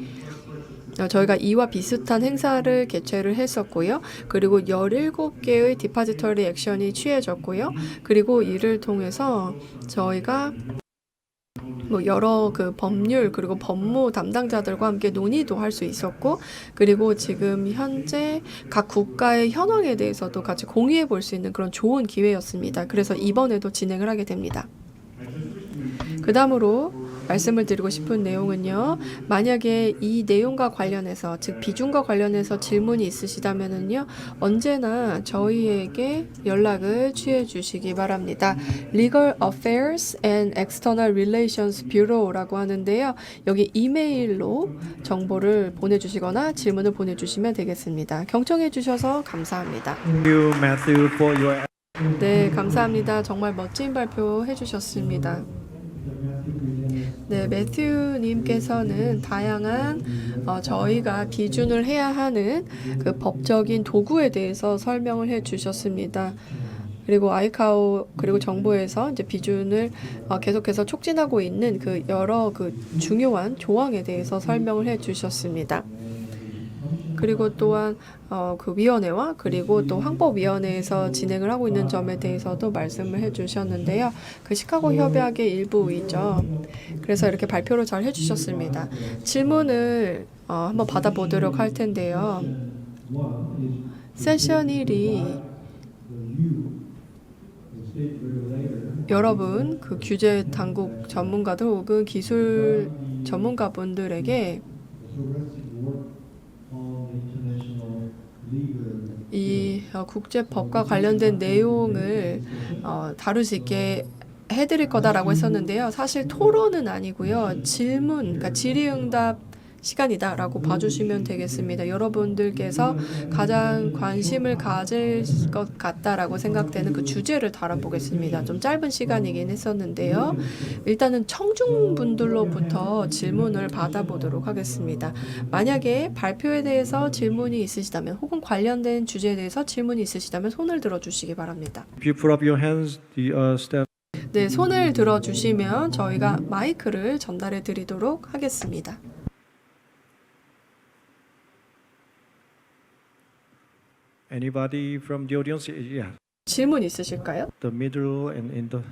[SPEAKER 1] 저희가 이와 비슷한 행사를 개최를 했었고요. 그리고 17개의 디파지터리 액션이 취해졌고요. 그리고 이를 통해서 저희가 뭐 여러 그 법률 그리고 법무 담당자들과 함께 논의도 할 수 있었고, 그리고 지금 현재 각 국가의 현황에 대해서도 같이 공유해 볼 수 있는 그런 좋은 기회였습니다. 그래서 이번에도 진행을 하게 됩니다. 그 다음으로 말씀을 드리고 싶은 내용은요. 만약에 이 내용과 관련해서 즉 비준과 관련해서 질문이 있으시다면은요. 언제나 저희에게 연락을 취해 주시기 바랍니다. Legal Affairs and External Relations Bureau라고 하는데요. 여기 이메일로 정보를 보내주시거나 질문을 보내주시면 되겠습니다. 경청해 주셔서 감사합니다.
[SPEAKER 3] Thank you, Matthew, for your
[SPEAKER 1] 네, 감사합니다. 정말 멋진 발표 해주셨습니다. 네, 매튜님께서는 다양한 저희가 비준을 해야 하는 그 법적인 도구에 대해서 설명을 해주셨습니다. 그리고 아이카오 그리고 정부에서 이제 비준을 계속해서 촉진하고 있는 그 여러 그 중요한 조항에 대해서 설명을 해주셨습니다. 그리고 또한 그 위원회와 그리고 또 항법위원회에서 진행을 하고 있는 점에 대해서도 말씀을 해주셨는데요. 그 시카고 협약의 일부이죠. 그래서 이렇게 발표를 잘 해주셨습니다. 질문을 한번 받아보도록 할 텐데요. 세션 1이 여러분 그 규제 당국 전문가들 혹은 기술 전문가분들에게 이 국제법과 관련된 내용을 다룰 수 있게 해드릴 거다라고 했었는데요. 사실 토론은 아니고요. 질문, 그러니까 질의응답 시간이다라고 봐주시면 되겠습니다. 여러분들께서 가장 관심을 가질 것 같다라고 생각되는 그 주제를 다뤄보겠습니다. 좀 짧은 시간이긴 했었는데요. 일단은 청중분들로부터 질문을 받아보도록 하겠습니다. 만약에 발표에 대해서 질문이 있으시다면 혹은 관련된 주제에 대해서 질문이 있으시다면 손을 들어주시기 바랍니다.
[SPEAKER 3] If you put up your hands, the staff.
[SPEAKER 1] 네, 손을 들어주시면 저희가 마이크를 전달해 드리도록 하겠습니다.
[SPEAKER 3] Anybody from the audience? Yeah,
[SPEAKER 1] 질문 있으실까요?
[SPEAKER 3] the middle and in the.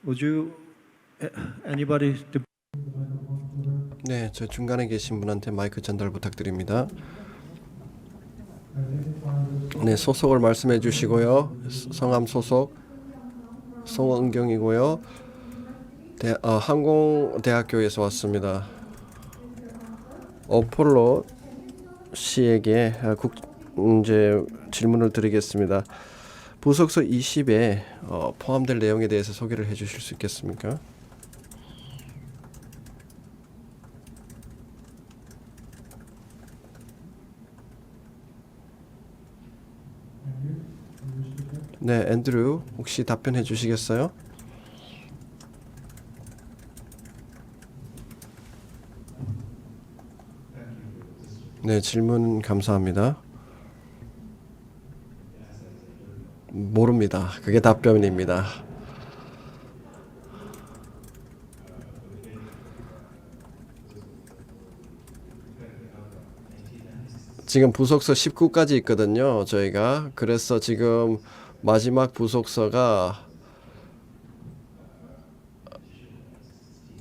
[SPEAKER 3] Would you? Anybody?
[SPEAKER 2] 네, 저 중간에 계신 분한테 마이크 전달 부탁드립니다. 네, 소속을 말씀해 주시고요. 성함 소속 송은경이고요. 항공대학교에서 왔습니다. 어폴로 씨에게 이제 질문을 드리겠습니다. 부속서 20에 포함될 내용에 대해서 소개를 해주실 수 있겠습니까? 네, 앤드류 혹시 답변해 주시겠어요? 네, 질문 감사합니다. 모릅니다. 그게 답변입니다. 지금 부속서 19까지 있거든요. 저희가 그래서 지금 마지막 부속서가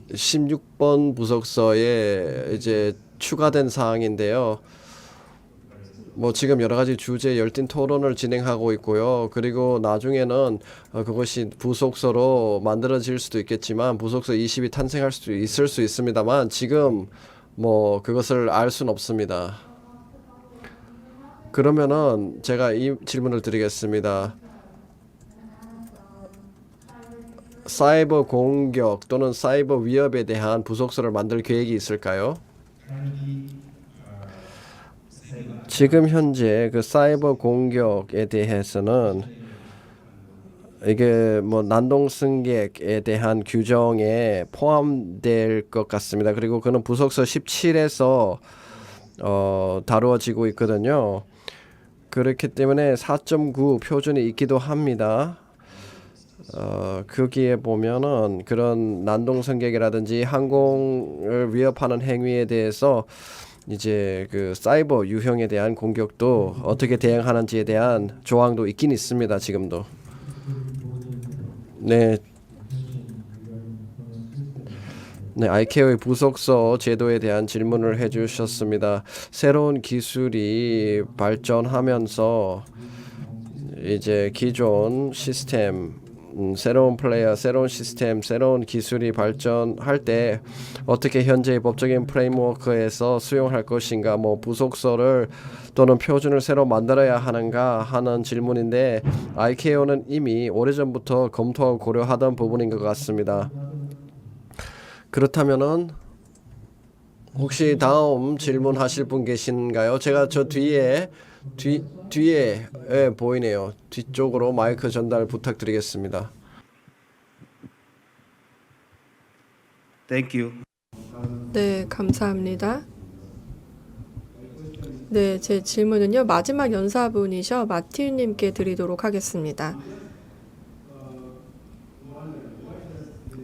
[SPEAKER 2] 16번 부속서에 이제 추가된 사항인데요. 뭐 지금 여러 가지 주제 열띤 토론을 진행하고 있고요. 그리고 나중에는 그것이 부속서로 만들어질 수도 있겠지만 부속서 20이 탄생할 수도 있을 수 있습니다만 지금 뭐 그것을 알 수는 없습니다. 그러면은 제가 이 질문을 드리겠습니다. 사이버 공격 또는 사이버 위협에 대한 부속서를 만들 계획이 있을까요? 지금 현재 그 사이버 공격에 대해서는 이게 뭐 난동 승객에 대한 규정에 포함될 것 같습니다. 그리고 그는 부속서 17에서 다루어지고 있거든요. 그렇기 때문에 4.9 표준이 있기도 합니다. 거기에 보면은 그런 난동 승객이라든지 항공을 위협하는 행위에 대해서 이제 그 사이버 유형에 대한 공격도 어떻게 대응하는지에 대한 조항도 있긴 있습니다. 지금도. 네. 네, ICAO의 부속서 제도에 대한 질문을 해주셨습니다. 새로운 기술이 발전하면서 이제 기존 시스템, 새로운 플레이어, 새로운 시스템, 새로운 기술이 발전할 때 어떻게 현재의 법적인 프레임워크에서 수용할 것인가, 뭐 부속서를 또는 표준을 새로 만들어야 하는가 하는 질문인데 ICAO는 이미 오래전부터 검토하고 고려하던 부분인 것 같습니다. 그렇다면은 혹시 다음 질문하실 분 계신가요? 제가 저 뒤에 보이네요. 뒤쪽으로 마이크 전달 부탁드리겠습니다.
[SPEAKER 3] Thank you.
[SPEAKER 1] 네, 감사합니다. 네, 제 질문은요. 마지막 연사분이셔 마틸님께 드리도록 하겠습니다.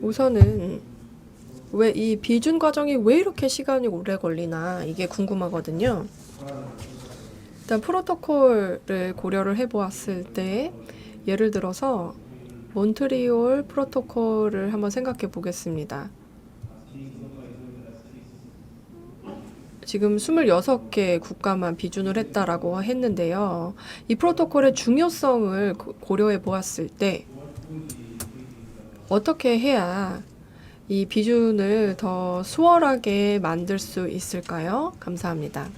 [SPEAKER 1] 우선은 왜 이 비준 과정이 왜 이렇게 시간이 오래 걸리나 이게 궁금하거든요. 일단 프로토콜을 고려를 해보았을 때 예를 들어서 몬트리올 프로토콜을 한번 생각해 보겠습니다. 지금 26개 국가만 비준을 했다라고 했는데요. 이 프로토콜의 중요성을 고려해 보았을 때 어떻게 해야 이 비준을 더 수월하게 만들 수 있을까요? 감사합니다.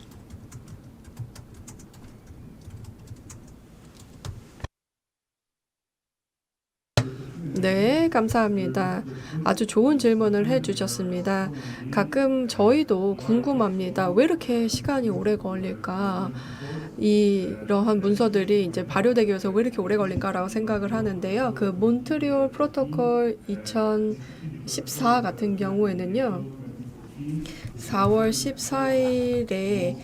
[SPEAKER 1] 네, 감사합니다. 아주 좋은 질문을 해주셨습니다. 가끔 저희도 궁금합니다. 왜 이렇게 시간이 오래 걸릴까? 이러한 문서들이 이제 발효되기 위해서 왜 이렇게 오래 걸릴까라고 생각을 하는데요. 그 몬트리올 프로토콜 2014 같은 경우에는요. 4월 14일에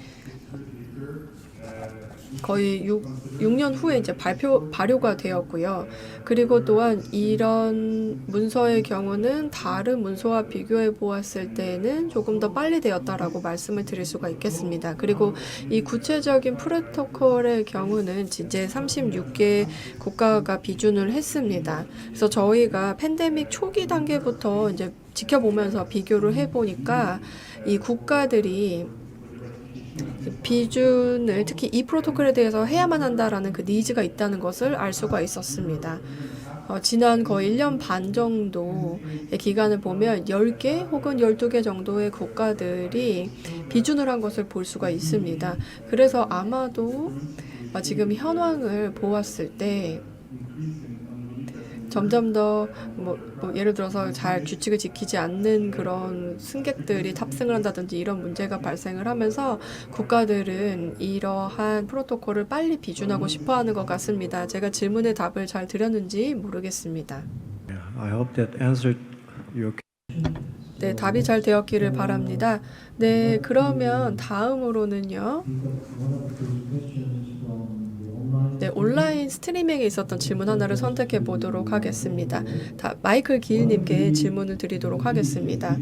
[SPEAKER 1] 거의 6년 후에 이제 발효가 되었고요. 그리고 또한 이런 문서의 경우는 다른 문서와 비교해 보았을 때는 조금 더 빨리 되었다라고 말씀을 드릴 수가 있겠습니다. 그리고 이 구체적인 프로토콜의 경우는 이제 36개 국가가 비준을 했습니다. 그래서 저희가 팬데믹 초기 단계부터 이제 지켜보면서 비교를 해보니까 이 국가들이 비준을 특히 이 프로토콜에 대해서 해야만 한다라는 그 니즈가 있다는 것을 알 수가 있었습니다. 지난 거의 1년 반 정도의 기간을 보면 10개 혹은 12개 정도의 국가들이 비준을 한 것을 볼 수가 있습니다. 그래서 아마도 지금 현황을 보았을 때 점점 더 뭐 예를 들어서 잘 규칙을 지키지 않는 그런 승객들이 탑승을 한다든지 이런 문제가 발생을 하면서 국가들은 이러한 프로토콜을 빨리 비준하고 싶어 하는 것 같습니다. 제가 질문의 답을 잘 드렸는지 모르겠습니다.
[SPEAKER 3] I hope that answered your
[SPEAKER 1] 네, 답이 잘 되었기를 바랍니다. 네, 그러면 다음으로는요. 네, 온라인 스트리밍에 있었던 질문 하나를 선택해 보도록 하겠습니다. 마이클 기일님께 질문을 드리도록 하겠습니다.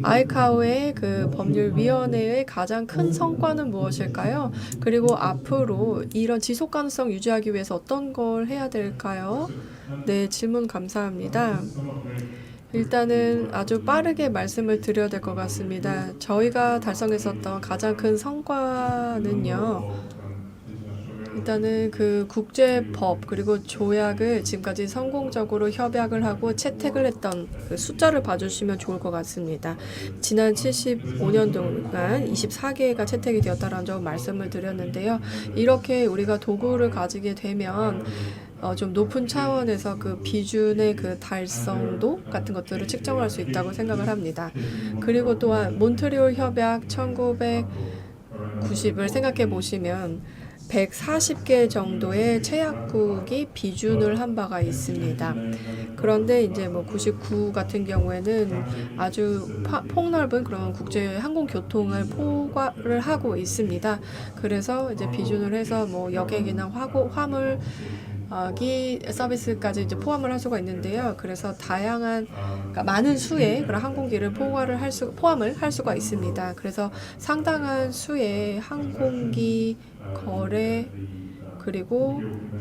[SPEAKER 1] 아이카오의 그 법률위원회의 가장 큰 성과는 무엇일까요? 그리고 앞으로 이런 지속 가능성 유지하기 위해서 어떤 걸 해야 될까요? 네, 질문 감사합니다. 일단은 아주 빠르게 말씀을 드려야 될 것 같습니다. 저희가 달성했었던 가장 큰 성과는요. 일단은 그 국제법 그리고 조약을 지금까지 성공적으로 협약을 하고 채택을 했던 그 숫자를 봐주시면 좋을 것 같습니다. 지난 75년 동안 24개가 채택이 되었다라는 점 말씀을 드렸는데요. 이렇게 우리가 도구를 가지게 되면 좀 높은 차원에서 그 비준의 그 달성도 같은 것들을 측정할 수 있다고 생각을 합니다. 그리고 또한 몬트리올 협약 1990을 생각해 보시면 140개 정도의 체약국이 비준을 한 바가 있습니다. 그런데 이제 뭐 99 같은 경우에는 아주 폭넓은 그런 국제 항공 교통을 포괄을 하고 있습니다. 그래서 이제 비준을 해서 뭐 여객이나 화물 기 서비스까지 이제 포함을 할 수가 있는데요. 그래서 다양한 그러니까 많은 수의 그런 항공기를 포함을 할 수가 있습니다. 그래서 상당한 수의 항공기 거래 그리고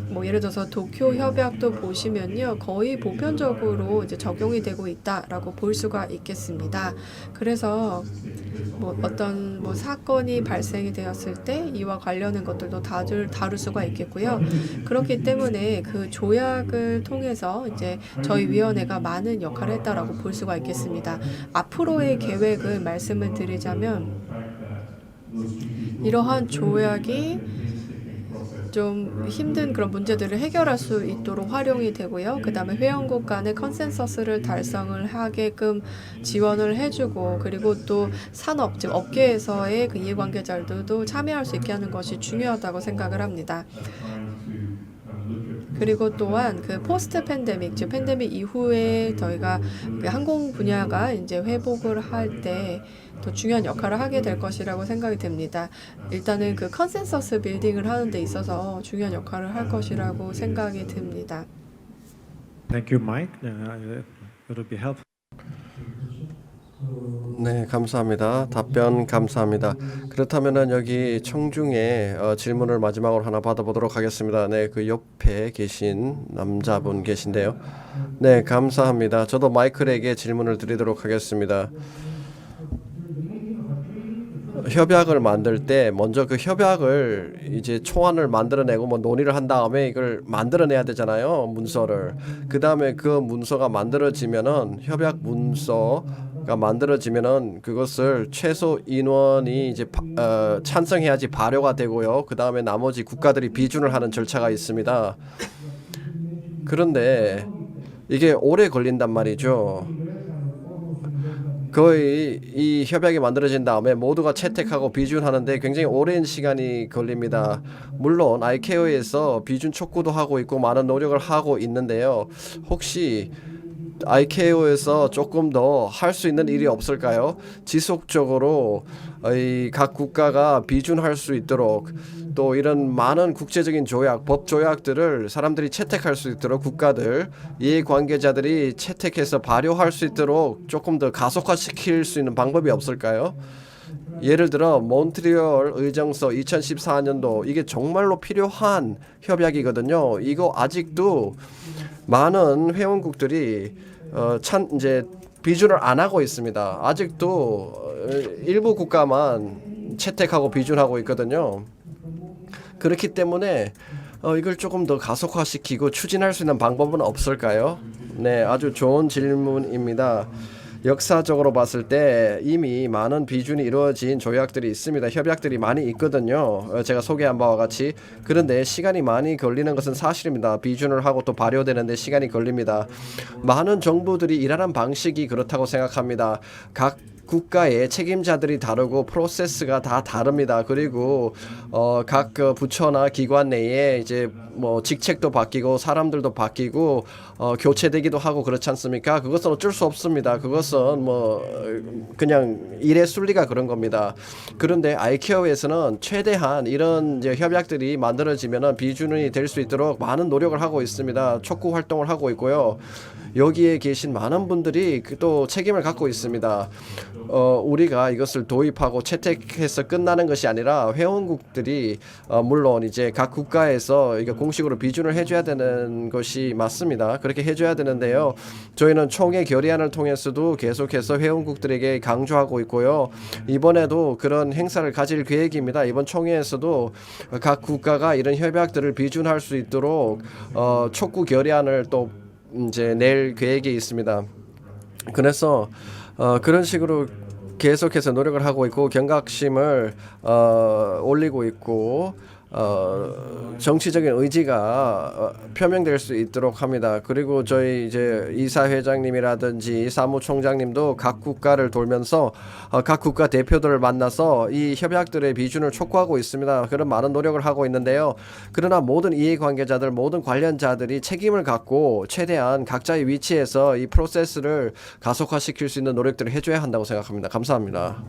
[SPEAKER 1] 뭐 예를 들어서 도쿄 협약도 보시면요. 거의 보편적으로 이제 적용이 되고 있다라고 볼 수가 있겠습니다. 그래서 뭐 어떤 뭐 사건이 발생이 되었을 때 이와 관련된 것들도 다룰 수가 있겠고요. 그렇기 때문에 그 조약을 통해서 이제 저희 위원회가 많은 역할을 했다라고 볼 수가 있겠습니다. 앞으로의 계획을 말씀을 드리자면 이러한 조약이 좀 힘든 그런 문제들을 해결할 수 있도록 활용이 되고요. 그 다음에 회원국 간의 컨센서스를 달성을 하게끔 지원을 해주고 그리고 또 산업, 즉 업계에서의 그 이해관계자들도 참여할 수 있게 하는 것이 중요하다고 생각을 합니다. 그리고 또한 그 포스트 팬데믹, 즉 팬데믹 이후에 저희가 그 항공 분야가 이제 회복을 할 때 더 중요한 역할을 하게 될 것이라고 생각이 됩니다. 일단은 그 컨센서스 빌딩을 하는 데 있어서 중요한 역할을 할 것이라고 생각이 듭니다.
[SPEAKER 3] Thank you, Mike. It'll be helpful.
[SPEAKER 2] 네, 감사합니다. 답변 감사합니다. 그렇다면은 여기 청중에 질문을 마지막으로 하나 받아보도록 하겠습니다. 네, 그 옆에 계신 남자분 계신데요. 네, 감사합니다. 저도 마이클에게 질문을 드리도록 하겠습니다. 협약을 만들 때 먼저 그 협약을 이제 초안을 만들어내고 뭐 논의를 한 다음에 이걸 만들어내야 되잖아요. 문서를. 그 다음에 그 문서가 만들어지면은 협약 문서가 만들어지면은 그것을 최소 인원이 이제 찬성해야지 발효가 되고요. 그 다음에 나머지 국가들이 비준을 하는 절차가 있습니다. 그런데 이게 오래 걸린단 말이죠. 거의 이 협약이 만들어진 다음에 모두가 채택하고 비준하는데 굉장히 오랜 시간이 걸립니다. 물론 ICAO에서 비준 촉구도 하고 있고 많은 노력을 하고 있는데요. 혹시 ICAO에서 조금 더 할 수 있는 일이 없을까요? 지속적으로 각 국가가 비준할 수 있도록 또 이런 많은 국제적인 조약, 법 조약들을 사람들이 채택할 수 있도록 국가들, 이해관계자들이 채택해서 발효할 수 있도록 조금 더 가속화시킬 수 있는 방법이 없을까요? 예를 들어 몬트리올 의정서 2014년도 이게 정말로 필요한 협약이거든요. 이거 아직도 많은 회원국들이 이제 비준을 안 하고 있습니다. 아직도 일부 국가만 채택하고 비준하고 있거든요. 그렇기 때문에 이걸 조금 더 가속화시키고 추진할 수 있는 방법은 없을까요? 네, 아주 좋은 질문입니다. 역사적으로 봤을 때 이미 많은 비준이 이루어진 조약들이 있습니다. 협약들이 많이 있거든요. 제가 소개한 바와 같이. 그런데 시간이 많이 걸리는 것은 사실입니다. 비준을 하고 또 발효되는데 시간이 걸립니다. 많은 정부들이 일하는 방식이 그렇다고 생각합니다. 각 국가의 책임자들이 다르고 프로세스가 다 다릅니다. 그리고 각 부처나 기관 내에 이제 뭐 직책도 바뀌고 사람들도 바뀌고 교체되기도 하고 그렇지 않습니까? 그것은 어쩔 수 없습니다. 그것은 뭐 그냥 일의 순리가 그런 겁니다. 그런데 ICAO에서는 최대한 이런 이제 협약들이 만들어지면은 비준이 될 수 있도록 많은 노력을 하고 있습니다. 촉구 활동을 하고 있고요. 여기에 계신 많은 분들이 또 책임을 갖고 있습니다. 우리가 이것을 도입하고 채택해서 끝나는 것이 아니라 회원국들이 물론 이제 각 국가에서 이거 공식으로 비준을 해줘야 되는 것이 맞습니다. 그렇게 해줘야 되는데요. 저희는 총회 결의안을 통해서도 계속해서 회원국들에게 강조하고 있고요. 이번에도 그런 행사를 가질 계획입니다. 이번 총회에서도 각 국가가 이런 협약들을 비준할 수 있도록 촉구 결의안을 또 이제 낼 계획이 있습니다. 그래서 그런 식으로 계속해서 노력을 하고 있고 경각심을 올리고 있고 정치적인 의지가 표명될 수 있도록 합니다. 그리고 저희 이제 이사회장님이라든지 사무총장님도 각 국가를 돌면서 각 국가 대표들을 만나서 이 협약들의 비준을 촉구하고 있습니다. 그런 많은 노력을 하고 있는데요. 그러나 모든 이해관계자들, 모든 관련자들이 책임을 갖고 최대한 각자의 위치에서 이 프로세스를 가속화시킬 수 있는 노력들을 해줘야 한다고 생각합니다. 감사합니다.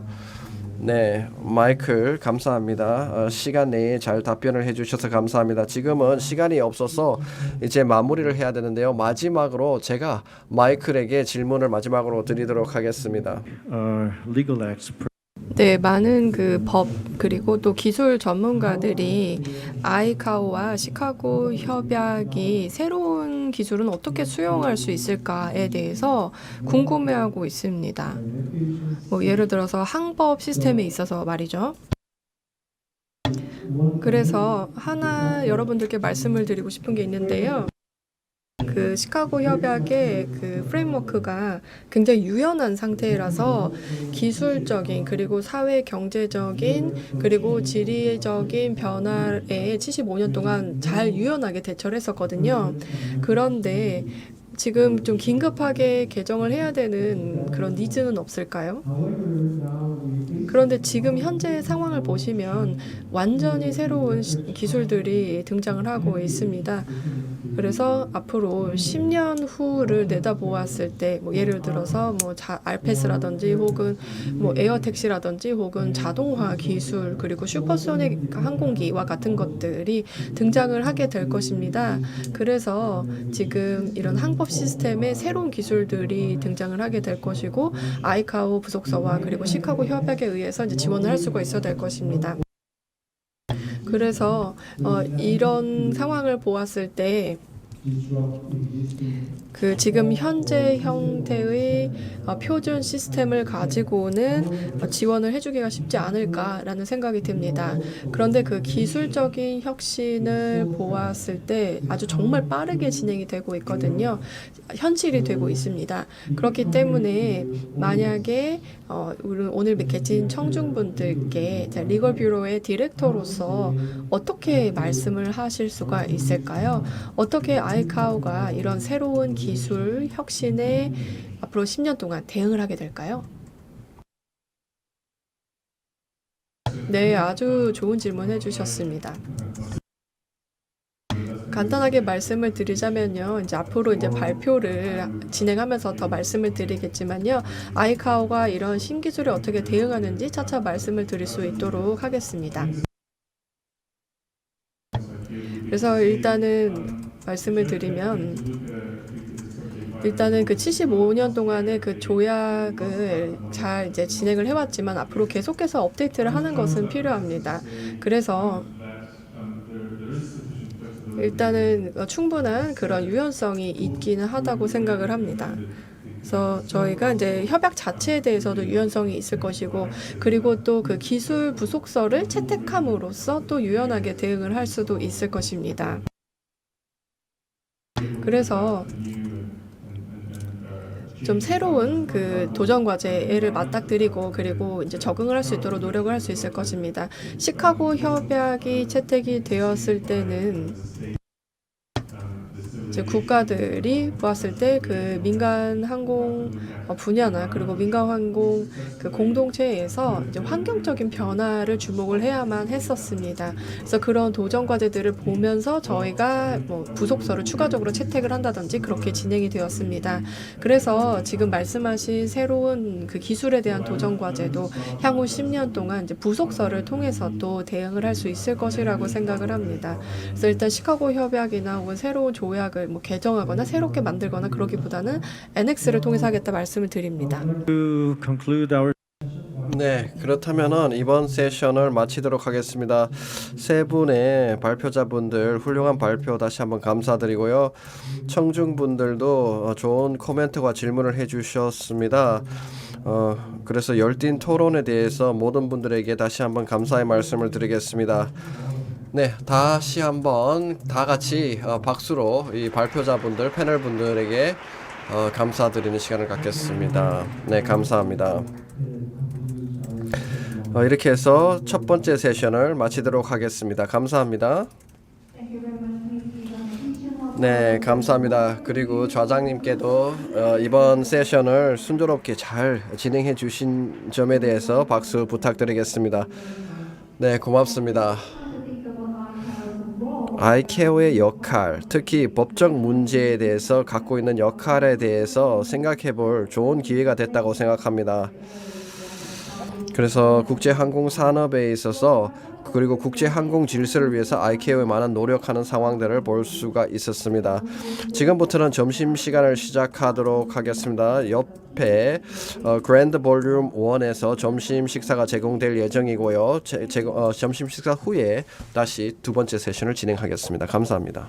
[SPEAKER 2] 네, 마이클 감사합니다. 시간 내에 잘 답변을 해주셔서 감사합니다. 지금은 시간이 없어서 이제 마무리를 해야 되는데요. 마지막으로 제가 마이클에게 질문을 마지막으로 드리도록 하겠습니다.
[SPEAKER 3] Legal expert.
[SPEAKER 1] 네, 많은 그 법 그리고 또 기술 전문가들이 아이카오와 시카고 협약이 새로운 기술은 어떻게 수용할 수 있을까에 대해서 궁금해하고 있습니다. 뭐 예를 들어서 항법 시스템에 있어서 말이죠. 그래서 하나 여러분들께 말씀을 드리고 싶은 게 있는데요. 그 시카고 협약의 그 프레임워크가 굉장히 유연한 상태라서 기술적인 그리고 사회 경제적인 그리고 지리적인 변화에 75년 동안 잘 유연하게 대처를 했었거든요. 그런데 지금 좀 긴급하게 개정을 해야 되는 그런 니즈는 없을까요? 그런데 지금 현재 상황을 보시면 완전히 새로운 기술들이 등장을 하고 있습니다. 그래서 앞으로 10년 후를 내다보았을 때, 뭐 예를 들어서 뭐 알패스라든지 혹은 뭐 에어택시라든지 혹은 자동화 기술 그리고 슈퍼소닉 항공기와 같은 것들이 등장을 하게 될 것입니다. 그래서 지금 이런 항법 시스템에 새로운 기술들이 등장을 하게 될 것이고 아이카오 부속서와 그리고 시카고 협약에 의해서 이제 지원을 할 수가 있어야 될 것입니다. 그래서 이런 상황을 보았을 때 그 지금 현재 형태의 표준 시스템을 가지고는 지원을 해주기가 쉽지 않을까라는 생각이 듭니다. 그런데 그 기술적인 혁신을 보았을 때 아주 정말 빠르게 진행이 되고 있거든요. 현실이 되고 있습니다. 그렇기 때문에 만약에 오늘 계신 청중분들께 리걸 뷰로의 디렉터로서 어떻게 말씀을 하실 수가 있을까요? 어떻게 아이카오가 이런 새로운 기술 혁신에 앞으로 10년 동안 대응을 하게 될까요? 네, 아주 좋은 질문 해주셨습니다. 간단하게 말씀을 드리자면요, 이제 앞으로 이제 발표를 진행하면서 더 말씀을 드리겠지만요, 아이카오가 이런 신기술에 어떻게 대응하는지 차차 말씀을 드릴 수 있도록 하겠습니다. 그래서 일단은 말씀을 드리면 일단은 그 75년 동안의 그 조약을 잘 이제 진행을 해왔지만 앞으로 계속해서 업데이트를 하는 것은 필요합니다. 그래서 일단은 충분한 그런 유연성이 있기는 하다고 생각을 합니다. 그래서 저희가 이제 협약 자체에 대해서도 유연성이 있을 것이고 그리고 또 그 기술 부속서를 채택함으로써 또 유연하게 대응을 할 수도 있을 것입니다. 그래서 좀 새로운 그 도전 과제를 맞닥뜨리고 그리고 이제 적응을 할 수 있도록 노력을 할 수 있을 것입니다. 시카고 협약이 채택이 되었을 때는 이제 국가들이 보았을 때 그 민간 항공 분야나 그리고 민간 항공 그 공동체에서 이제 환경적인 변화를 주목을 해야만 했었습니다. 그래서 그런 도전 과제들을 보면서 저희가 뭐 부속서를 추가적으로 채택을 한다든지 그렇게 진행이 되었습니다. 그래서 지금 말씀하신 새로운 그 기술에 대한 도전 과제도 향후 10년 동안 이제 부속서를 통해서 또 대응을 할 수 있을 것이라고 생각을 합니다. 그래서 일단 시카고 협약이나 혹은 새로운 조약을 뭐 개정하거나 새롭게 만들거나 그러기보다는 NX를 통해서 하겠다 말씀을 드립니다.
[SPEAKER 3] To conclude our
[SPEAKER 2] 네, 그렇다면은 이번 세션을 마치도록 하겠습니다. 세 분의 발표자분들 훌륭한 발표 다시 한번 감사드리고요. 청중분들도 좋은 코멘트와 질문을 해주셨습니다. 그래서 열띤 토론에 대해서 모든 분들에게 다시 한번 감사의 말씀을 드리겠습니다. 네, 다시 한번 다 같이 박수로 이 발표자분들, 패널분들에게 감사드리는 시간을 갖겠습니다. 네, 감사합니다. 이렇게 해서 첫 번째 세션을 마치도록 하겠습니다. 감사합니다. 네, 감사합니다. 그리고 좌장님께도 이번 세션을 순조롭게 잘 진행해 주신 점에 대해서 박수 부탁드리겠습니다. 네, 고맙습니다. 아이케오의 역할, 특히 법적 문제에 대해서 갖고 있는 역할에 대해서 생각해 볼 좋은 기회가 됐다고 생각합니다. 그래서 국제항공 산업에 있어서 그리고 국제항공 질서를 위해서 아이케오에 많은 노력하는 상황들을 볼 수가 있었습니다. 지금부터는 점심시간을 시작하도록 하겠습니다. 옆에 그랜드 볼륨 1에서 점심 식사가 제공될 예정이고요. 점심 식사 후에 다시 두 번째 세션을 진행하겠습니다. 감사합니다.